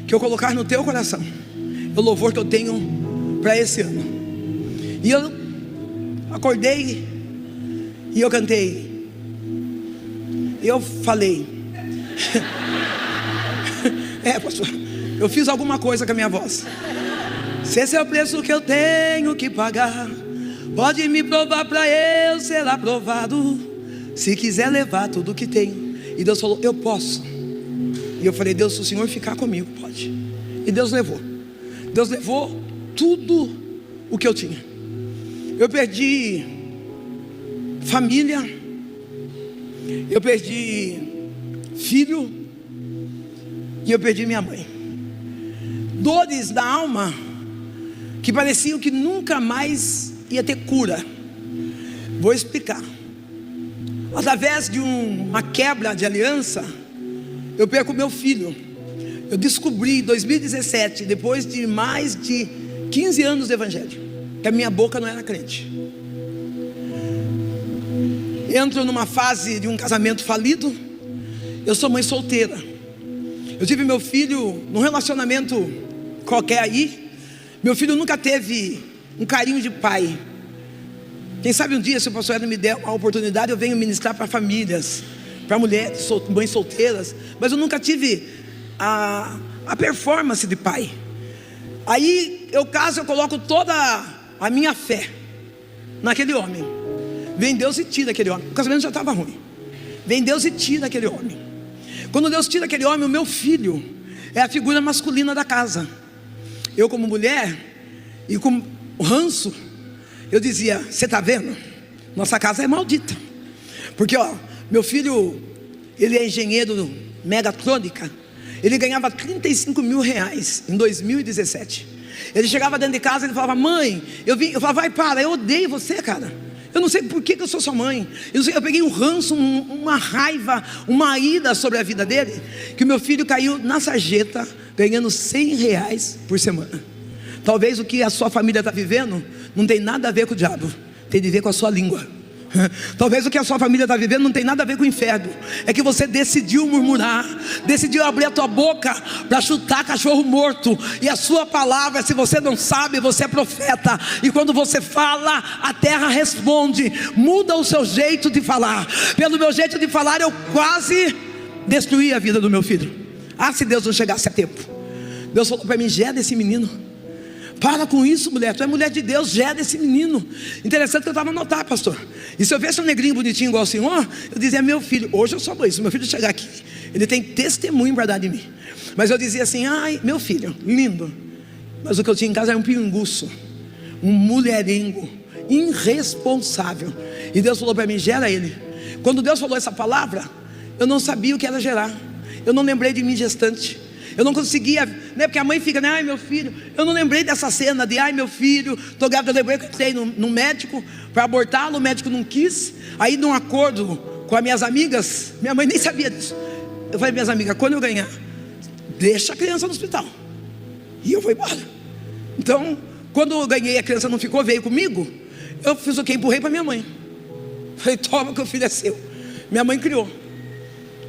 que eu colocar no teu coração é o louvor que eu tenho para esse ano. E eu acordei e eu cantei. E eu falei: pastor, eu fiz alguma coisa com a minha voz. Se esse é o preço que eu tenho que pagar, pode me provar para eu ser aprovado. Se quiser levar tudo que tenho. E Deus falou: eu posso. E eu falei: Deus, se o Senhor ficar comigo, pode. E Deus levou. Deus levou tudo o que eu tinha. Eu perdi família, eu perdi filho, e eu perdi minha mãe. Dores da alma que pareciam que nunca mais ia ter cura. Vou explicar. Através de uma quebra de aliança, eu perco meu filho. Eu descobri em 2017, depois de mais de 15 anos de evangelho, que a minha boca não era crente. Entro numa fase de um casamento falido. Eu sou mãe solteira. Eu tive meu filho num relacionamento qualquer aí. Meu filho nunca teve um carinho de pai. Quem sabe um dia, se o pastor Hélio me der uma oportunidade, eu venho ministrar para famílias, para mulheres, mães solteiras. Mas eu nunca tive a performance de pai. Aí eu caso, eu coloco toda a minha fé naquele homem. Vem Deus e tira aquele homem. O casamento já estava ruim. Vem Deus e tira aquele homem. Quando Deus tira aquele homem, o meu filho é a figura masculina da casa. Eu, como mulher, e com o ranço, eu dizia: você está vendo? Nossa casa é maldita. Porque meu filho, ele é engenheiro megatrônica. Ele ganhava 35 mil reais em 2017. Ele chegava dentro de casa e ele falava: mãe, eu falava: vai, para, eu odeio você, cara. Eu não sei por que eu sou sua mãe. Eu peguei um ranço, uma raiva, uma ira sobre a vida dele, que o meu filho caiu na sarjeta, ganhando 100 reais por semana. Talvez o que a sua família está vivendo não tem nada a ver com o diabo, tem a ver com a sua língua. Talvez o que a sua família está vivendo não tem nada a ver com o inferno. É que você decidiu murmurar, decidiu abrir a tua boca para chutar cachorro morto. E a sua palavra, se você não sabe, você é profeta. E quando você fala, a terra responde. Muda o seu jeito de falar. Pelo meu jeito de falar, eu quase destruí a vida do meu filho. Se Deus não chegasse a tempo. Deus falou para mim: gera esse menino. Para com isso, mulher, tu é mulher de Deus, gera esse menino. Interessante que eu estava no altar, pastor. E se eu visse um negrinho bonitinho igual o senhor, eu dizia: meu filho, hoje eu sou mãe, se meu filho chegar aqui, ele tem testemunho para dar de mim. Mas eu dizia assim: ai, meu filho, lindo. Mas o que eu tinha em casa era um pinguço, um mulherengo, irresponsável. E Deus falou para mim: gera ele. Quando Deus falou essa palavra, eu não sabia o que era gerar. Eu não lembrei de mim gestante. Eu não conseguia, né? Porque a mãe fica, né? Ai, meu filho. Eu não lembrei dessa cena de: ai, meu filho, estou grávida. Eu lembrei que eu entrei no médico para abortá-lo. O médico não quis. Aí, num acordo com as minhas amigas, minha mãe nem sabia disso. Eu falei: minhas amigas, quando eu ganhar, deixa a criança no hospital. E eu vou embora. Então, quando eu ganhei, a criança não ficou, veio comigo. Eu fiz o que? Empurrei para minha mãe. Falei: toma, que o filho é seu. Minha mãe criou.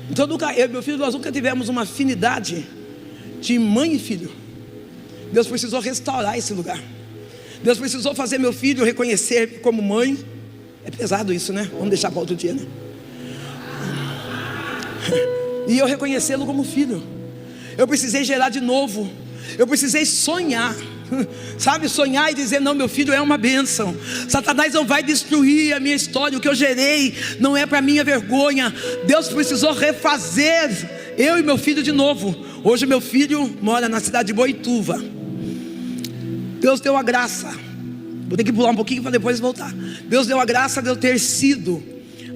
Então, eu e meu filho, nós nunca tivemos uma afinidade de mãe e filho. Deus precisou restaurar esse lugar. Deus precisou fazer meu filho reconhecer como mãe. É pesado isso, né? Vamos deixar para outro dia, né? E eu reconhecê-lo como filho. Eu precisei gerar de novo. Eu precisei sonhar. Sabe, sonhar e dizer: não, meu filho é uma bênção. Satanás não vai destruir a minha história. O que eu gerei não é para minha vergonha. Deus precisou refazer eu e meu filho de novo. Hoje meu filho mora na cidade de Boituva. Deus deu a graça. Vou ter que pular um pouquinho para depois voltar. Deus deu a graça de eu ter sido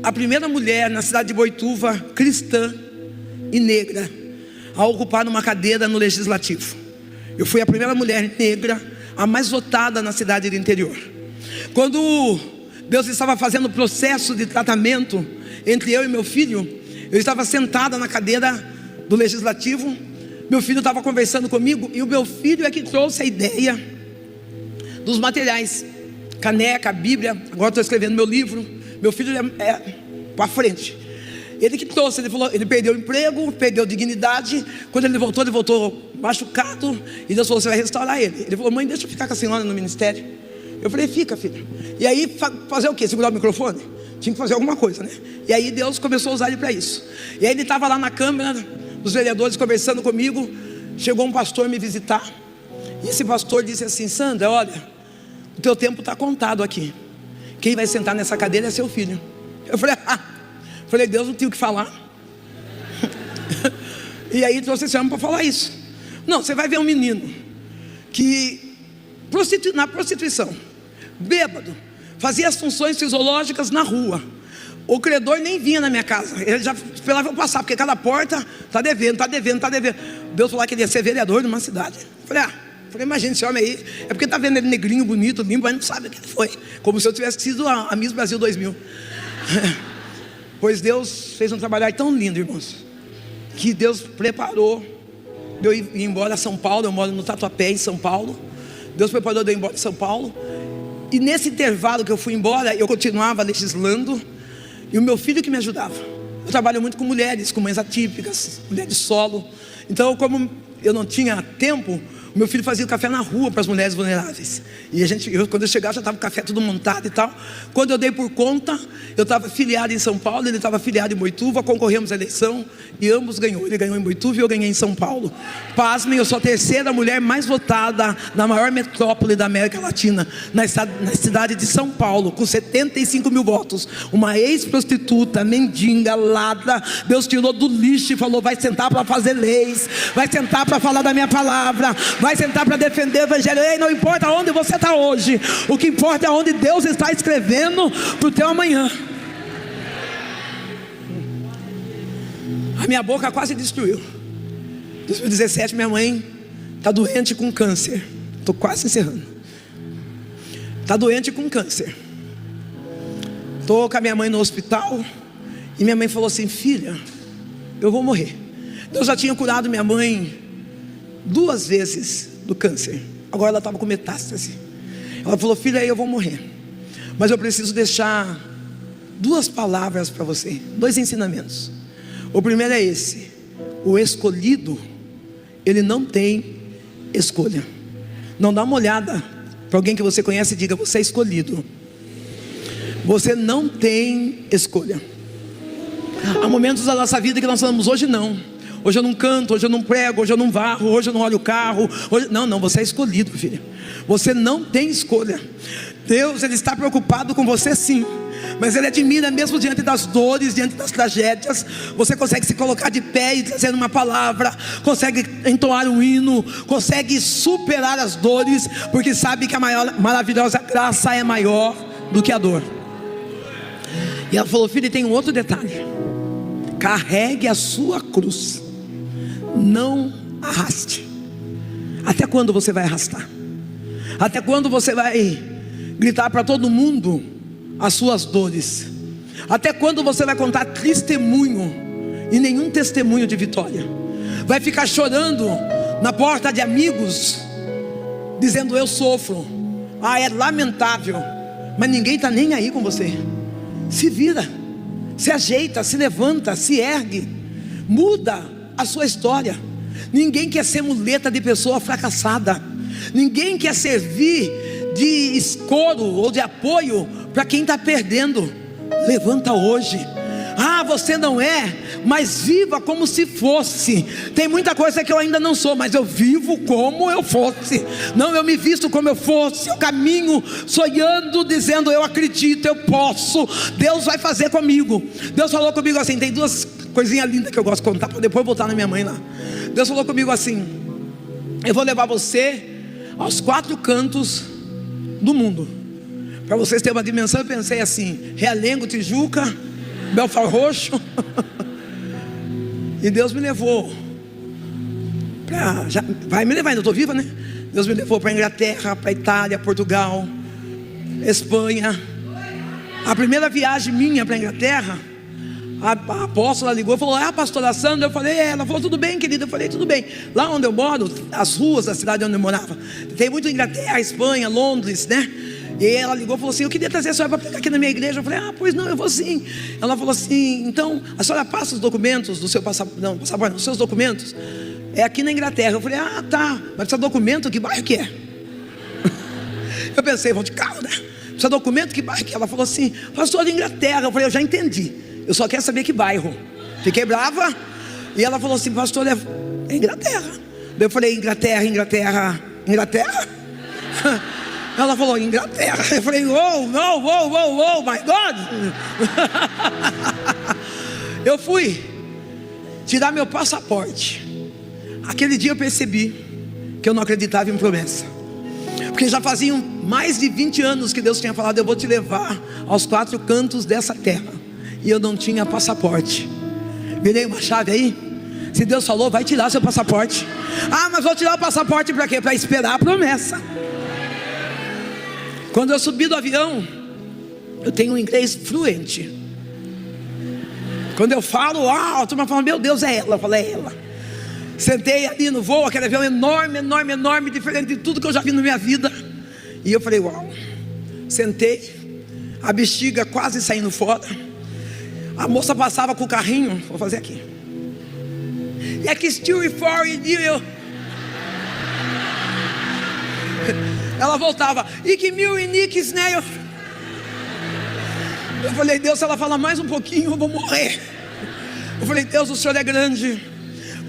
a primeira mulher na cidade de Boituva, cristã e negra, a ocupar uma cadeira no legislativo. Eu fui a primeira mulher negra, a mais votada na cidade do interior. Quando Deus estava fazendo o processo de tratamento entre eu e meu filho, eu estava sentada na cadeira do legislativo. Meu filho estava conversando comigo, e o meu filho é que trouxe a ideia dos materiais, caneca, Bíblia. Agora estou escrevendo meu livro. Meu filho é para frente. Ele que trouxe. Ele falou: ele perdeu o emprego, perdeu a dignidade. Quando ele voltou machucado. E Deus falou: você vai restaurar ele. Ele falou: mãe, deixa eu ficar com a senhora no ministério. Eu falei: fica, filho. E aí fazer o quê? Segurar o microfone? Tinha que fazer alguma coisa, né? E aí Deus começou a usar ele para isso. E aí ele estava lá na Câmara dos Vereadores conversando comigo. Chegou um pastor me visitar. E esse pastor disse assim: Sandra, olha, o teu tempo está contado aqui. Quem vai sentar nessa cadeira é seu filho. Eu falei: Deus, não tinha o que falar. E aí trouxe esse homem para falar isso. Não, você vai ver um menino que na prostituição, bêbado, fazia as funções fisiológicas na rua. O credor nem vinha na minha casa. Ele já esperava eu passar, porque cada porta está devendo. Deus falou que ele ia ser vereador de uma cidade. Falei: imagina esse homem aí. É porque está vendo ele negrinho, bonito, limpo, mas não sabe o que ele foi. Como se eu tivesse sido a Miss Brasil 2000. Pois Deus fez um trabalho tão lindo, irmãos, que Deus preparou de eu ir embora a São Paulo. Eu moro no Tatuapé, em São Paulo. Deus preparou de eu ir embora de São Paulo. E nesse intervalo que eu fui embora, eu continuava legislando. E o meu filho que me ajudava. Eu trabalho muito com mulheres, com mães atípicas, mulheres solo. Então, como eu não tinha tempo, o meu filho fazia o café na rua para as mulheres vulneráveis. E quando eu chegava, já estava o café tudo montado e tal. Quando eu dei por conta, eu estava filiado em São Paulo, ele estava filiado em Boituva. Concorremos à eleição e ambos ganhou. Ele ganhou em Boituva e eu ganhei em São Paulo. Pasmem, eu sou a terceira mulher mais votada na maior metrópole da América Latina, na cidade de São Paulo, com 75 mil votos. Uma ex-prostituta, mendiga, ladra, Deus tirou do lixo e falou: vai sentar para fazer leis, vai sentar para falar da minha palavra, vai sentar para defender o evangelho. Ei, não importa onde você está hoje, o que importa é onde Deus está escrevendo para o teu amanhã. A minha boca quase destruiu. Em 2017 minha mãe está doente com câncer. Estou quase encerrando. Está doente com câncer. Estou com a minha mãe no hospital. E minha mãe falou assim: filha, eu vou morrer. Deus já tinha curado minha mãe 2 vezes do câncer. Agora ela estava com metástase. Ela falou: filha, eu vou morrer. Mas eu preciso deixar duas palavras para você, dois ensinamentos. O primeiro é esse: o escolhido, ele não tem escolha. Não, dá uma olhada para alguém que você conhece e diga: você é escolhido. Você não tem escolha. Há momentos da nossa vida que nós falamos: hoje não, hoje eu não canto, hoje eu não prego, hoje eu não varro, hoje eu não olho o carro, hoje... Não, você é escolhido, filho. Você não tem escolha. Deus, Ele está preocupado com você, sim, mas Ele admira mesmo diante das dores, diante das tragédias. Você consegue se colocar de pé e trazer uma palavra, consegue entoar um hino, consegue superar as dores, porque sabe que a maravilhosa graça é maior do que a dor. E ela falou: filho, tem um outro detalhe: carregue a sua cruz, não arraste. Até quando você vai arrastar? Até quando você vai gritar para todo mundo as suas dores? Até quando você vai contar testemunho e nenhum testemunho de vitória? Vai ficar chorando na porta de amigos, dizendo: eu sofro. É lamentável. Mas ninguém está nem aí com você. Se vira, se ajeita, se levanta, se ergue, muda a sua história. Ninguém quer ser muleta de pessoa fracassada. Ninguém quer servir de escoro ou de apoio para quem está perdendo. Levanta hoje. Você não é, mas viva como se fosse. Tem muita coisa que eu ainda não sou, mas eu vivo como eu fosse. Não, eu me visto como eu fosse. Eu caminho sonhando, dizendo: eu acredito, eu posso. Deus vai fazer comigo. Deus falou comigo assim, tem duas coisinhas lindas que eu gosto de contar, para depois voltar na minha mãe lá. Deus falou comigo assim: eu vou levar você aos 4 cantos do mundo. Para vocês terem uma dimensão, eu pensei assim: Realengo, Tijuca, Belfort Roxo. E Deus me levou vai me levar, ainda estou viva, né? Deus me levou para a Inglaterra, para a Itália, Portugal, Espanha. A primeira viagem minha para a Inglaterra, a apóstola ligou e falou: pastora Sandra? Eu falei: ela falou: tudo bem, querida? Eu falei: tudo bem. Lá onde eu moro, as ruas da cidade onde eu morava, tem muito Inglaterra, Espanha, Londres, né? E ela ligou e falou assim: eu queria trazer a senhora para pregar aqui na minha igreja. Eu falei: pois não, eu vou sim. Ela falou assim: então a senhora passa os documentos do seu passaporte, não, os seus documentos é aqui na Inglaterra. Eu falei: tá, mas precisa documento, que bairro que é? Eu pensei: vou de carro, né? Precisa documento, que bairro que é? Ela falou assim: pastor, de Inglaterra. Eu falei: eu já entendi, eu só quero saber que bairro. Fiquei brava. E ela falou assim: pastor, é Inglaterra. Eu falei: Inglaterra. Ela falou: Inglaterra. Eu falei: oh, my God. Eu fui tirar meu passaporte. Aquele dia eu percebi que eu não acreditava em promessa, porque já faziam mais de 20 anos que Deus tinha falado: eu vou te levar aos 4 cantos dessa terra. E eu não tinha passaporte. Virei uma chave aí. Se Deus falou: vai tirar seu passaporte. Mas vou tirar o passaporte para quê? Para esperar a promessa. Quando eu subi do avião, eu tenho um inglês fluente. Quando eu falo, a turma fala: meu Deus, é ela. Eu falei: é ela. Sentei ali no voo, aquele avião enorme, diferente de tudo que eu já vi na minha vida. E eu falei: uau. Sentei, a bexiga quase saindo fora. A moça passava com o carrinho, vou fazer aqui. E aqui still for you. Ela voltava: e que mil e nicks, né? Eu falei: Deus, se ela falar mais um pouquinho, eu vou morrer. Eu falei: Deus, o Senhor é grande,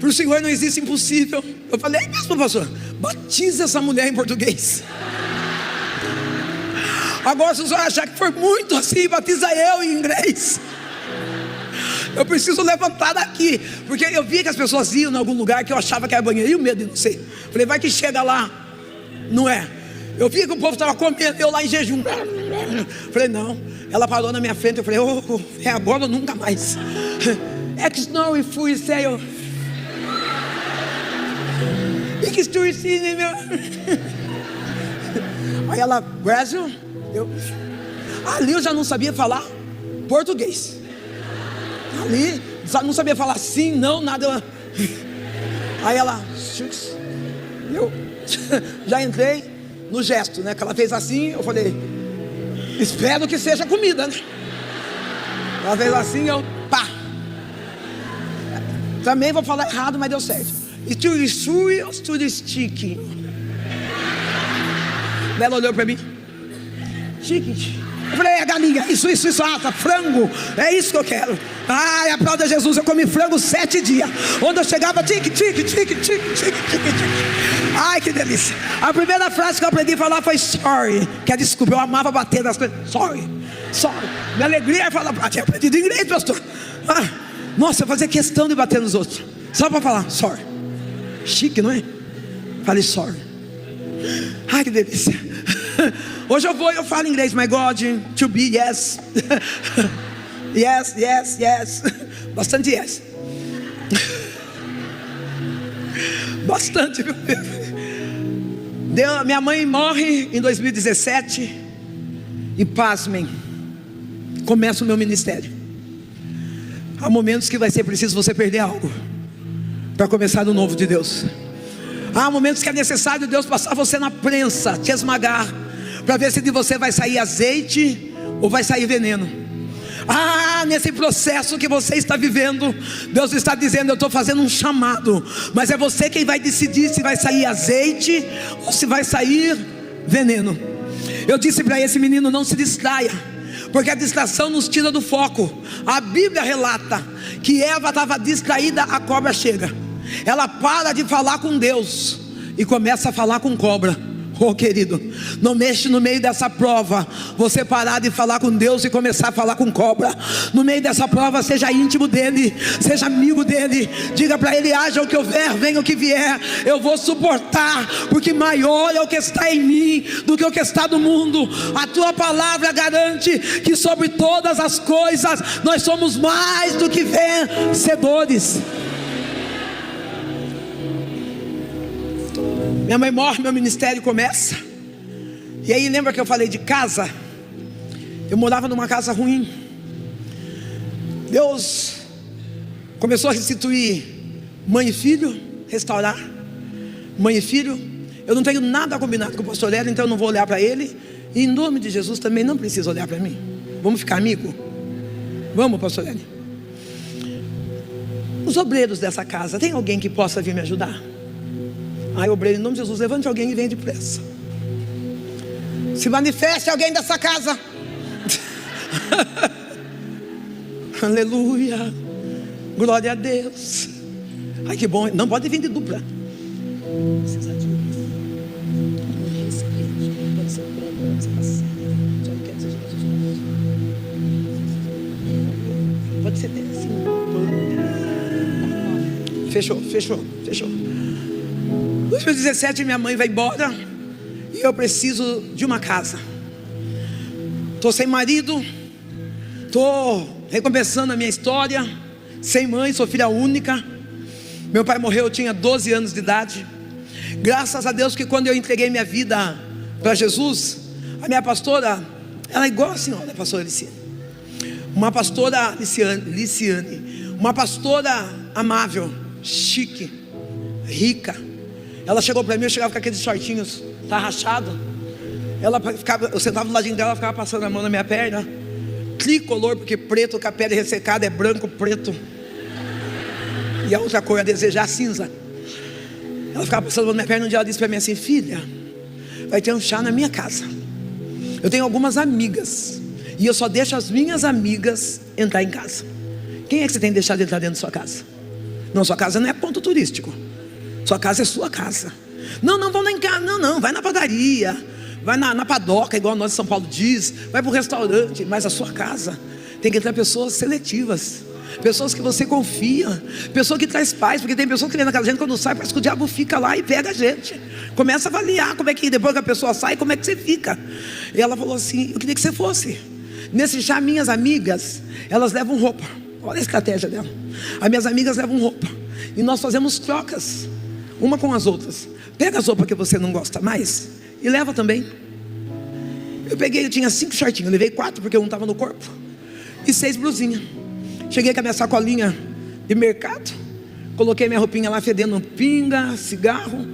para o Senhor não existe impossível. Eu falei: é mesmo, pastor? Batiza essa mulher em português. Agora, se o senhor achar que foi muito assim, batiza eu em inglês. Eu preciso levantar daqui, porque eu via que as pessoas iam em algum lugar que eu achava que era banheiro, e o medo de não ser. Falei: vai que chega lá, não é? Eu via que o povo estava comendo, eu lá em jejum. Falei: não. Ela parou na minha frente, eu falei: é agora ou nunca mais. Ex-não e fui sale. E que estou ensinando, meu. Aí ela: Brasil. Ali eu já não sabia falar português. Ali não sabia falar sim, não, nada. Aí ela: eu já entrei no gesto, né? Que ela fez assim, eu falei: Espero que seja comida, né? Talvez assim eu, pá. Também vou falar errado, mas deu certo. Esturi ou stick? Ela olhou pra mim. Chique. Eu falei, é galinha, isso, assa, frango, é isso que eu quero. Ai, aplauda Jesus, eu comi frango 7 dias. Onde eu chegava, tique. Ai, que delícia. A primeira frase que eu aprendi a falar foi sorry, que é desculpa, eu amava bater nas coisas. Sorry. Minha alegria é falar, tinha aprendido inglês, pastor. Nossa, eu fazia questão de bater nos outros, só para falar, sorry. Chique, não é? Falei, sorry. Ai, que delícia. Hoje eu falo inglês, my God, to be, yes. Yes. Bastante yes. Bastante. Minha mãe morre em 2017. E pasmem, começa o meu ministério. Há momentos que vai ser preciso você perder algo para começar no novo de Deus. Há momentos que é necessário Deus passar você na prensa, te esmagar, para ver se de você vai sair azeite ou vai sair veneno. Nesse processo que você está vivendo, Deus está dizendo, eu estou fazendo um chamado, mas é você quem vai decidir se vai sair azeite ou se vai sair veneno. Eu disse para esse menino, não se distraia, porque a distração nos tira do foco. A Bíblia relata que Eva estava distraída, a cobra chega. Ela para de falar com Deus e começa a falar com cobra. Oh, querido, não mexe no meio dessa prova. Você parar de falar com Deus e começar a falar com cobra. No meio dessa prova, seja íntimo dele, seja amigo dele. Diga para ele, haja o que houver, venha o que vier, eu vou suportar, porque maior é o que está em mim do que o que está no mundo. A tua palavra garante que sobre todas as coisas nós somos mais do que vencedores. Minha mãe morre, meu ministério começa. E aí lembra que eu falei de casa? Eu morava numa casa ruim. Deus começou a restituir mãe e filho, restaurar mãe e filho. Eu não tenho nada combinado com o pastor Hélio, então eu não vou olhar para ele. E em nome de Jesus também não precisa olhar para mim. Vamos ficar amigo? Vamos, pastor Hélio. Os obreiros dessa casa, tem alguém que possa vir me ajudar? Obreiro, em nome de Jesus, levante alguém e venha depressa. Se manifeste alguém dessa casa. Aleluia. Glória a Deus. Ai, que bom. Não pode vir de dupla. Pode ser assim. Fechou. 2017 minha mãe vai embora e eu preciso de uma casa. Estou sem marido, estou recomeçando a minha história, sem mãe, sou filha única. Meu pai morreu, eu tinha 12 anos de idade. Graças a Deus que quando eu entreguei minha vida para Jesus, a minha pastora, ela é igual a senhora, a pastora Liciane. Uma pastora Liciane, uma pastora amável, chique, rica. Ela chegou para mim, eu chegava com aqueles shortinhos, tá rachado. Eu sentava do ladinho dela, ela ficava passando a mão na minha perna. Tricolor, porque preto com a pele ressecada é branco, preto. E a outra cor a desejar, cinza. Ela ficava passando a mão na minha perna. Um dia ela disse para mim assim, filha, vai ter um chá na minha casa. Eu tenho algumas amigas e eu só deixo as minhas amigas entrar em casa. Quem é que você tem deixado entrar dentro da sua casa? Não, sua casa não é ponto turístico. Sua casa é sua casa. Não, vão lá em casa. Não, vai na padaria, vai na padoca, igual nós de São Paulo diz, vai para o restaurante. Mas a sua casa tem que entrar pessoas seletivas, pessoas que você confia, pessoa que traz paz. Porque tem pessoas que vem na casa da gente, quando sai, parece que o diabo fica lá e pega a gente. Começa a avaliar como é que, depois que a pessoa sai, como é que você fica. E ela falou assim, eu queria que você fosse. Nesse chá, minhas amigas, elas levam roupa. Olha a estratégia dela. As minhas amigas levam roupa e nós fazemos trocas uma com as outras. Pega as roupas que você não gosta mais e leva também. Eu tinha 5 shortinhos, eu levei 4 porque um estava no corpo e 6 blusinhas. Cheguei com a minha sacolinha de mercado, coloquei minha roupinha lá fedendo pinga, cigarro,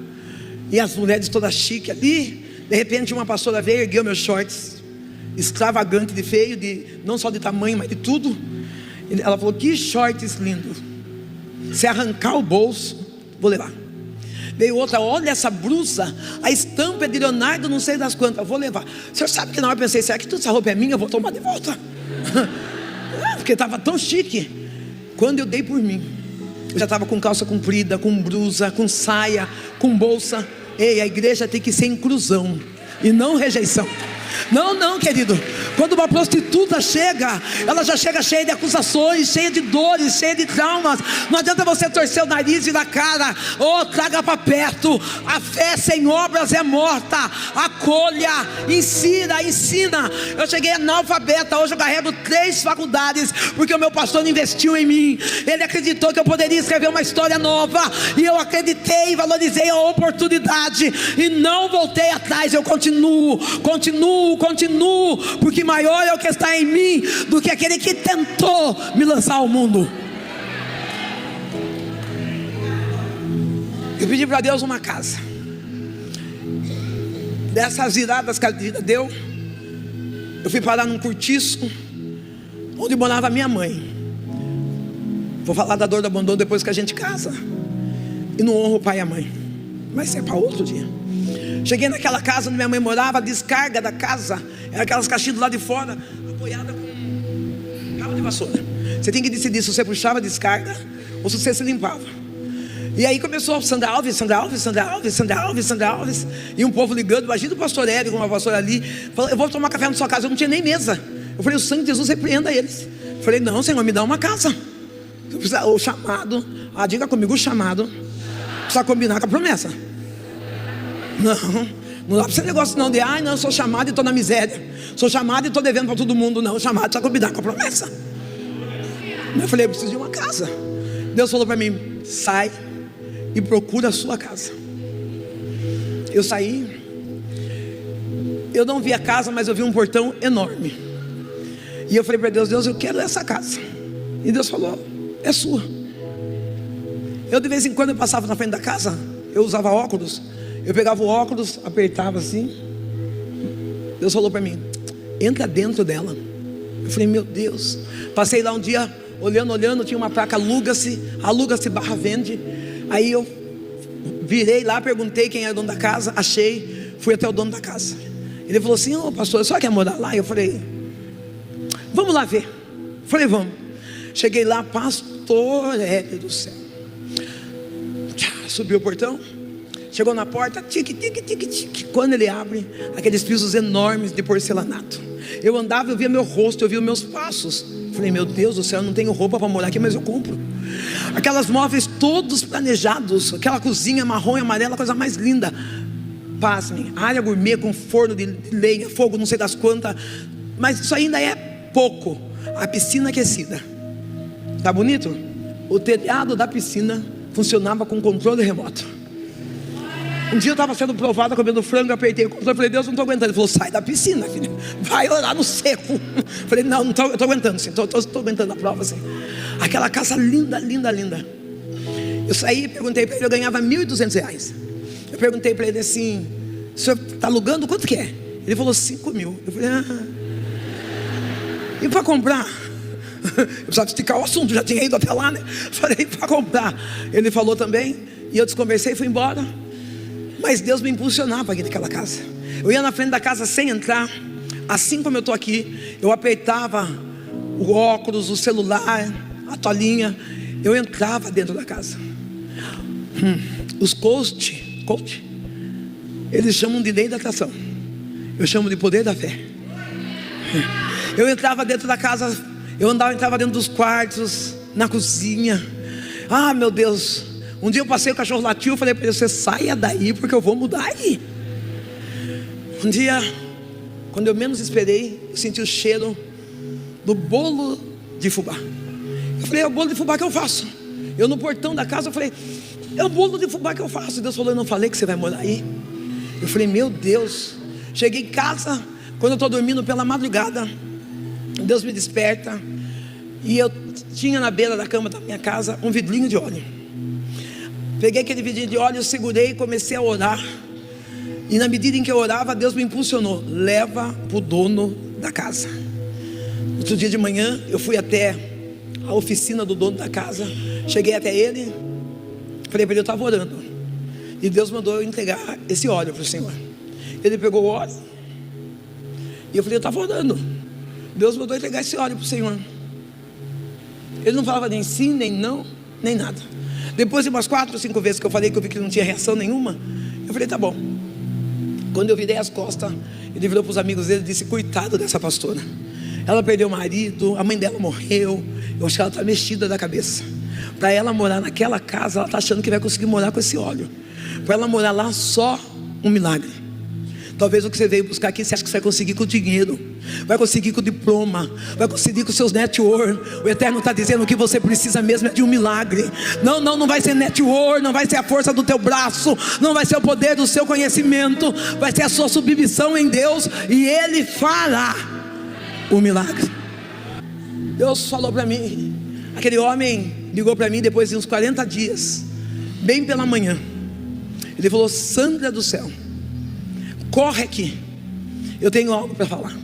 e as mulheres todas chiques ali. De repente uma pastora veio, ergueu meus shorts extravagante de feio, não só de tamanho, mas de tudo. Ela falou: que shorts lindo, se arrancar o bolso, vou levar. Veio outra: olha essa blusa, a estampa é de Leonardo, não sei das quantas, vou levar. O senhor sabe que na hora eu pensei: será que toda essa roupa é minha? Eu vou tomar de volta. Porque estava tão chique. Quando eu dei por mim, eu já estava com calça comprida, com blusa, com saia, com bolsa. Ei, a igreja tem que ser inclusão e não rejeição. Não, querido. Quando uma prostituta chega, ela já chega cheia de acusações, cheia de dores, cheia de traumas. Não adianta você torcer o nariz e na cara. Traga para perto. A fé sem obras é morta. Acolha, ensina. Eu cheguei analfabeta, hoje eu carrego 3 faculdades, porque o meu pastor investiu em mim. Ele acreditou que eu poderia escrever uma história nova, e eu acreditei, valorizei a oportunidade e não voltei atrás. Eu continuo, porque maior é o que está em mim do que aquele que tentou me lançar ao mundo. Eu pedi para Deus uma casa. Dessas viradas que a vida deu, eu fui parar num cortiço onde morava minha mãe. Vou falar da dor do abandono depois que a gente casa, e não honro o pai e a mãe, mas é para outro dia. Cheguei naquela casa onde minha mãe morava. A descarga da casa era aquelas caixinhas do lado de fora, apoiada com cabo de vassoura. Você tem que decidir se você puxava a descarga ou se você se limpava. E aí começou Sandra Alves. E um povo ligando. Imagina o pastor Hélio com uma vassoura ali, falou: eu vou tomar café na sua casa. Eu não tinha nem mesa. Eu falei: o sangue de Jesus repreenda eles. Eu falei: não, Senhor, me dá uma casa. O chamado, diga comigo, o chamado precisa combinar com a promessa. Não dá para ser negócio não de: não, eu sou chamado e estou na miséria, sou chamado e estou devendo para todo mundo. Não, o chamado precisa combinar com a promessa. Eu falei: eu preciso de uma casa. Deus falou para mim: sai e procura a sua casa. Eu saí, eu não vi a casa, mas eu vi um portão enorme. E eu falei para Deus: Deus, eu quero essa casa. E Deus falou: é sua. Eu de vez em quando eu passava na frente da casa, eu usava óculos. Eu pegava o óculos, apertava assim. Deus falou para mim: entra dentro dela. Eu falei: meu Deus. Passei lá um dia, olhando, tinha uma placa: aluga-se /vende. Aí eu virei lá, perguntei quem era o dono da casa, achei, fui até o dono da casa. Ele falou assim: ô pastor, a senhora quer morar lá? Eu falei: vamos lá ver. Eu falei: vamos. Cheguei lá, pastor do céu. Subiu o portão, chegou na porta, tique. Quando ele abre, aqueles pisos enormes de porcelanato. Eu andava, eu via meu rosto, eu via meus passos. Falei: meu Deus do céu, eu não tenho roupa para morar aqui, mas eu compro. Aquelas móveis todos planejados, aquela cozinha marrom e amarela, coisa mais linda. Pasmem, área gourmet com forno de lenha, fogo não sei das quantas. Mas isso ainda é pouco. A piscina aquecida. Tá bonito? O telhado da piscina funcionava com controle remoto. Um dia eu estava sendo provado comendo frango, apertei o controle, falei: Deus, não estou aguentando. Ele falou: sai da piscina, filho, vai orar no seco. Falei: não estou aguentando, estou aguentando a prova assim. Aquela casa linda. Eu saí e perguntei para ele, eu ganhava R$1.200. Eu perguntei para ele assim: o senhor está alugando, quanto que é? Ele falou: 5.000. Eu falei: e para comprar? Eu precisava esticar o assunto, já tinha ido até lá, né? Falei: para comprar. Ele falou também, e eu desconversei e fui embora. Mas Deus me impulsionava aqui naquela casa. Eu ia na frente da casa sem entrar. Assim como eu estou aqui, eu apertava o óculos, o celular, a toalhinha. Eu entrava dentro da casa. Os coach, eles chamam de lei da atração. Eu chamo de poder da fé. Eu entrava dentro da casa, entrava dentro dos quartos, na cozinha. Meu Deus. Um dia eu passei, o cachorro latiu, eu falei para ele: você saia daí, porque eu vou mudar aí. Um dia, quando eu menos esperei, eu senti o cheiro do bolo de fubá. Eu falei: é o bolo de fubá que eu faço. Eu no portão da casa, eu falei: é o bolo de fubá que eu faço. E Deus falou: eu não falei que você vai morar aí? Eu falei: meu Deus. Cheguei em casa, quando eu estou dormindo pela madrugada, Deus me desperta, e eu tinha na beira da cama da minha casa um vidrinho de óleo. Peguei aquele vidrinho de óleo, segurei e comecei a orar. E na medida em que eu orava, Deus me impulsionou: leva para o dono da casa. Outro dia de manhã eu fui até a oficina do dono da casa. Cheguei até ele, falei para ele, eu estava orando, e Deus mandou eu entregar esse óleo para o Senhor. Ele pegou o óleo, e eu falei, eu estava orando, Deus mandou entregar esse óleo para o Senhor. Ele não falava nem sim, nem não, nem nada. Depois de umas 4 ou 5 vezes que eu falei, que eu vi que não tinha reação nenhuma, eu falei, tá bom. Quando eu virei as costas, ele virou para os amigos dele e disse, coitado dessa pastora, ela perdeu o marido, a mãe dela morreu, eu acho que ela está mexida da cabeça. Para ela morar naquela casa, ela está achando que vai conseguir morar com esse óleo. Para ela morar lá, só um milagre. Talvez o que você veio buscar aqui, você acha que você vai conseguir com o dinheiro, vai conseguir com o diploma, vai conseguir com os seus network. O Eterno está dizendo que o que você precisa mesmo é de um milagre. Não vai ser network, não vai ser a força do teu braço, não vai ser o poder do seu conhecimento, vai ser a sua submissão em Deus, e Ele fará o milagre. Deus falou para mim, aquele homem ligou para mim depois de uns 40 dias, bem pela manhã. Ele falou, Sandra do céu, corre aqui, eu tenho algo para falar.